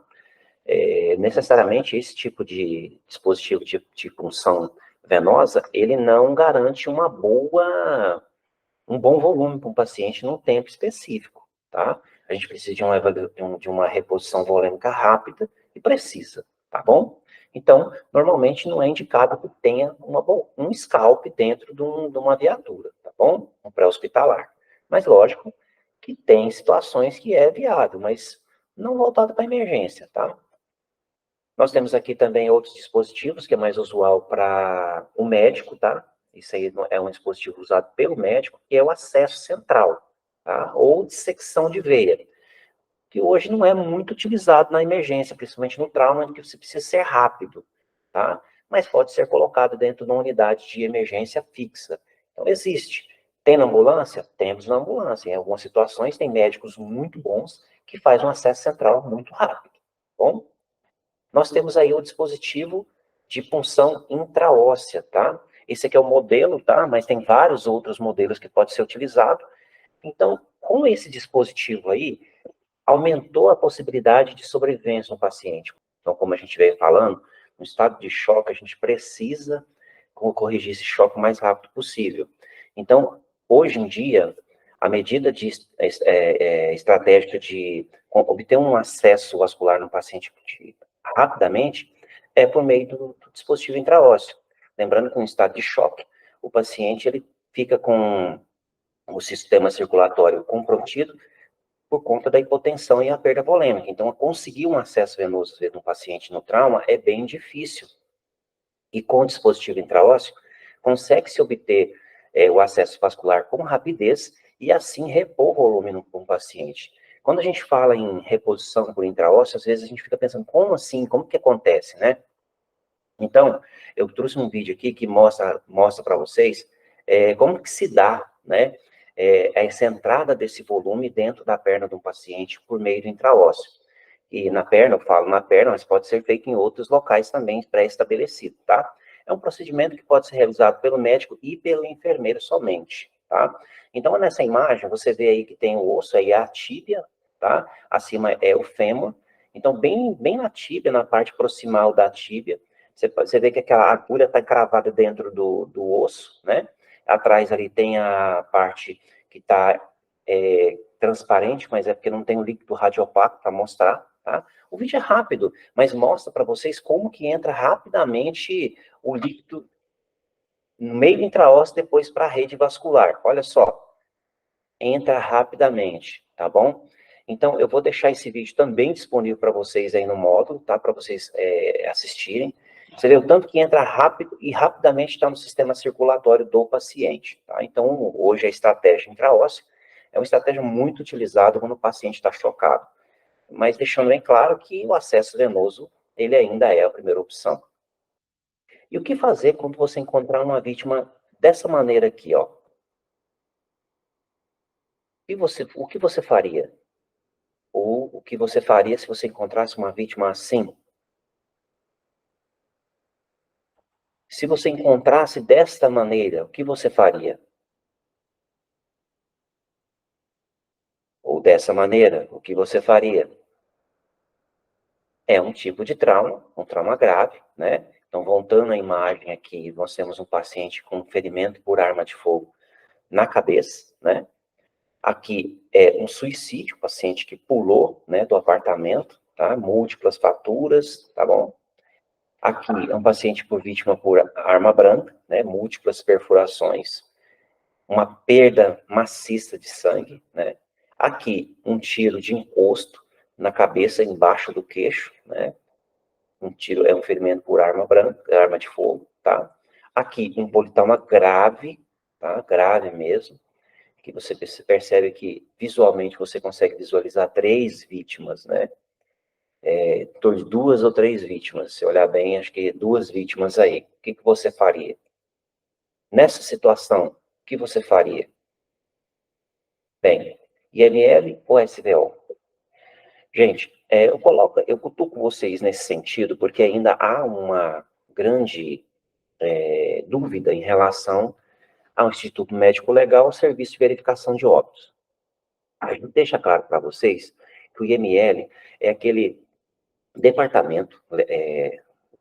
Necessariamente esse tipo de dispositivo de punção venosa, ele não garante um bom volume para um paciente num tempo específico, tá? A gente precisa de uma reposição volêmica rápida e precisa, tá bom? Então, normalmente não é indicado que tenha um scalp dentro de uma viatura, tá bom? Um pré-hospitalar. Mas, lógico, que tem situações que é viável, mas não voltado para emergência, tá? Nós temos aqui também outros dispositivos, que é mais usual para o médico, tá? Isso aí é um dispositivo usado pelo médico, que é o acesso central, tá? Ou dissecção de veia, que hoje não é muito utilizado na emergência, principalmente no trauma, em que você precisa ser rápido, tá? Mas pode ser colocado dentro de uma unidade de emergência fixa. Então, existe. Tem na ambulância? Temos na ambulância. Em algumas situações, tem médicos muito bons que fazem um acesso central muito rápido, tá bom? Nós temos aí o dispositivo de punção intraóssea, tá? Esse aqui é o modelo, tá? Mas tem vários outros modelos que pode ser utilizado. Então, com esse dispositivo aí, aumentou a possibilidade de sobrevivência no paciente. Então, como a gente veio falando, no estado de choque, a gente precisa corrigir esse choque o mais rápido possível. Então, hoje em dia, a medida estratégica de obter um acesso vascular no paciente rapidamente é por meio do dispositivo intraósseo. Lembrando que no estado de choque, o paciente ele fica com o sistema circulatório comprometido por conta da hipotensão e a perda volêmica. Então, conseguir um acesso venoso no paciente no trauma é bem difícil. E com o dispositivo intraósseo, consegue-se obter o acesso vascular com rapidez e assim repor o volume no paciente. Quando a gente fala em reposição por intraósseo, às vezes a gente fica pensando, como assim? Como que acontece, né? Então, eu trouxe um vídeo aqui que mostra para vocês como que se dá, né, essa entrada desse volume dentro da perna de um paciente por meio do intraósseo. E na perna, eu falo na perna, mas pode ser feito em outros locais também pré-estabelecido, tá? É um procedimento que pode ser realizado pelo médico e pelo enfermeiro somente, tá? Então, nessa imagem, você vê aí que tem o osso, aí é a tíbia, tá? Acima é o fêmur. Então, bem na tíbia, na parte proximal da tíbia, você vê que aquela agulha está cravada dentro do osso, né? Atrás ali tem a parte que está transparente, mas é porque não tem o líquido radiopaco para mostrar, tá? O vídeo é rápido, mas mostra para vocês como que entra rapidamente o líquido no meio intraósseo depois para a rede vascular. Olha só, entra rapidamente, tá bom? Então, eu vou deixar esse vídeo também disponível para vocês aí no módulo, tá? Para vocês assistirem. Você vê o tanto que entra rápido e rapidamente está no sistema circulatório do paciente, tá? Então, hoje a estratégia intraóssea é uma estratégia muito utilizada quando o paciente está chocado. Mas deixando bem claro que o acesso venoso ele ainda é a primeira opção. E o que fazer quando você encontrar uma vítima dessa maneira aqui, ó? O que você faria? Ou o que você faria se você encontrasse uma vítima assim? Se você encontrasse desta maneira, o que você faria? Ou dessa maneira, o que você faria? É um tipo de trauma, um trauma grave, né? Então, voltando à imagem aqui, nós temos um paciente com ferimento por arma de fogo na cabeça, né? Aqui é um suicídio, paciente que pulou, né, do apartamento, tá? Múltiplas fraturas, tá bom? Aqui é um paciente por vítima por arma branca, né? Múltiplas perfurações, uma perda maciça de sangue, né? Aqui um tiro de encosto na cabeça, embaixo do queixo, né? Um tiro é um ferimento por arma branca, arma de fogo, tá? Aqui um politrauma grave, tá? Grave mesmo, que você percebe que visualmente você consegue visualizar 3 vítimas, né? Duas ou 3 vítimas. Se olhar bem, acho que 2 vítimas aí. O que você faria? Nessa situação, o que você faria? Bem, IML ou SVO? Gente, eu cutuco vocês nesse sentido, porque ainda há uma grande dúvida em relação ao Instituto Médico Legal, ao Serviço de Verificação de Óbitos. A gente deixa claro para vocês que o IML é aquele departamento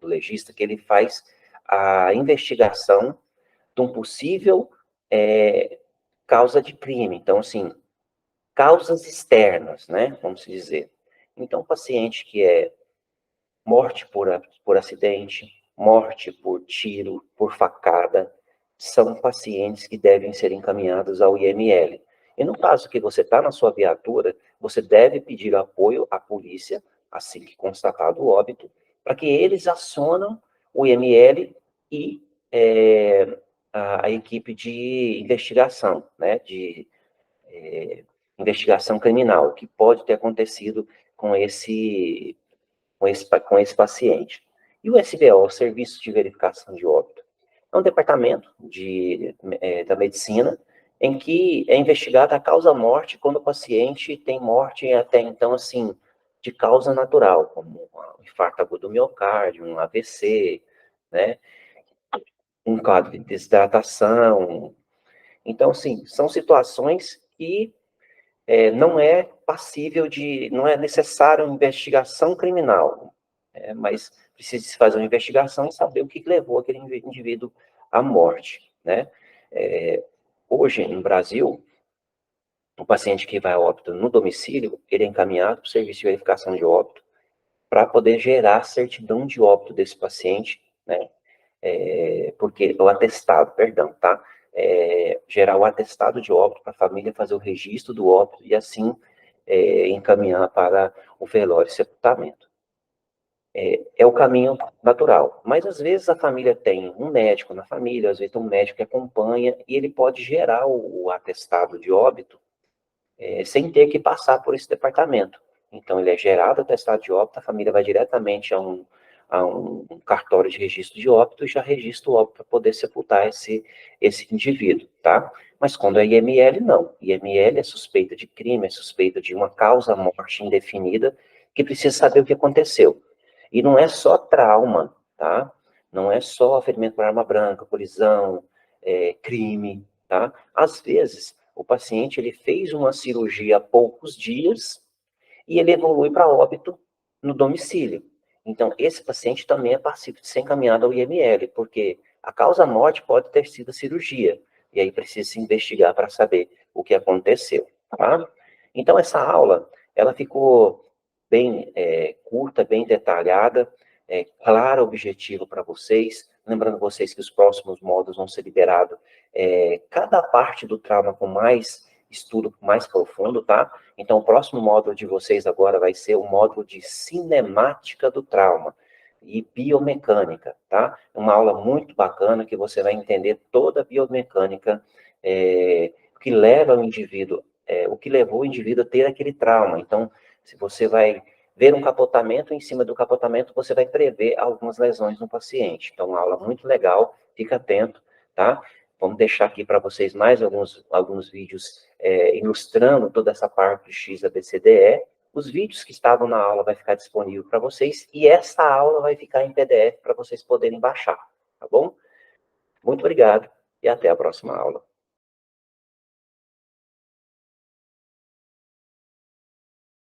do legista que ele faz a investigação de um possível causa de crime. Então, assim, causas externas, né? Vamos dizer. Então, paciente que é morte por acidente, morte por tiro, por facada, são pacientes que devem ser encaminhados ao IML. E no caso que você está na sua viatura, você deve pedir apoio à polícia, assim que constatado o óbito, para que eles acionam o IML e a equipe de investigação, né, de investigação criminal, que pode ter acontecido com esse paciente. E o SBO, o Serviço de Verificação de Óbito, é um departamento da medicina em que é investigada a causa-morte quando o paciente tem morte até então, assim, de causa natural, como um infarto agudo do miocárdio, um AVC, né, um quadro de desidratação. Então, assim, são situações que não é passível não é necessário uma investigação criminal, mas precisa se fazer uma investigação e saber o que levou aquele indivíduo à morte, né? Hoje, no Brasil, o paciente que vai a óbito no domicílio, ele é encaminhado para o serviço de verificação de óbito para poder gerar a certidão de óbito desse paciente, né? Porque o atestado, perdão, tá? Gerar o atestado de óbito para a família fazer o registro do óbito e assim encaminhar para o velório e sepultamento. É o caminho natural. Mas às vezes a família tem um médico na família, às vezes tem um médico que acompanha e ele pode gerar o atestado de óbito sem ter que passar por esse departamento. Então ele é gerado o atestado de óbito, a família vai diretamente a um cartório de registro de óbito e já registra o óbito para poder sepultar esse indivíduo, tá? Mas quando é IML, não. IML é suspeita de crime, é suspeita de uma causa-morte indefinida, que precisa saber o que aconteceu. E não é só trauma, tá? Não é só ferimento por arma branca, colisão, crime, tá? Às vezes, o paciente ele fez uma cirurgia há poucos dias e ele evolui para óbito no domicílio. Então, esse paciente também é passível de ser encaminhado ao IML, porque a causa-morte pode ter sido a cirurgia, e aí precisa se investigar para saber o que aconteceu, tá? Então, essa aula, ela ficou bem curta, bem detalhada, clara, objetiva para vocês. Lembrando vocês que os próximos módulos vão ser liberados cada parte do trauma com mais estudo mais profundo, tá? Então, o próximo módulo de vocês agora vai ser o módulo de cinemática do trauma e biomecânica, tá? Uma aula muito bacana que você vai entender toda a biomecânica que leva o indivíduo, o que levou o indivíduo a ter aquele trauma. Então, se você vai ver um capotamento, em cima do capotamento você vai prever algumas lesões no paciente. Então, uma aula muito legal, fica atento, tá? Vamos deixar aqui para vocês mais alguns vídeos ilustrando toda essa parte do XABCDE. Os vídeos que estavam na aula vai ficar disponível para vocês e essa aula vai ficar em PDF para vocês poderem baixar, tá bom? Muito obrigado e até a próxima aula.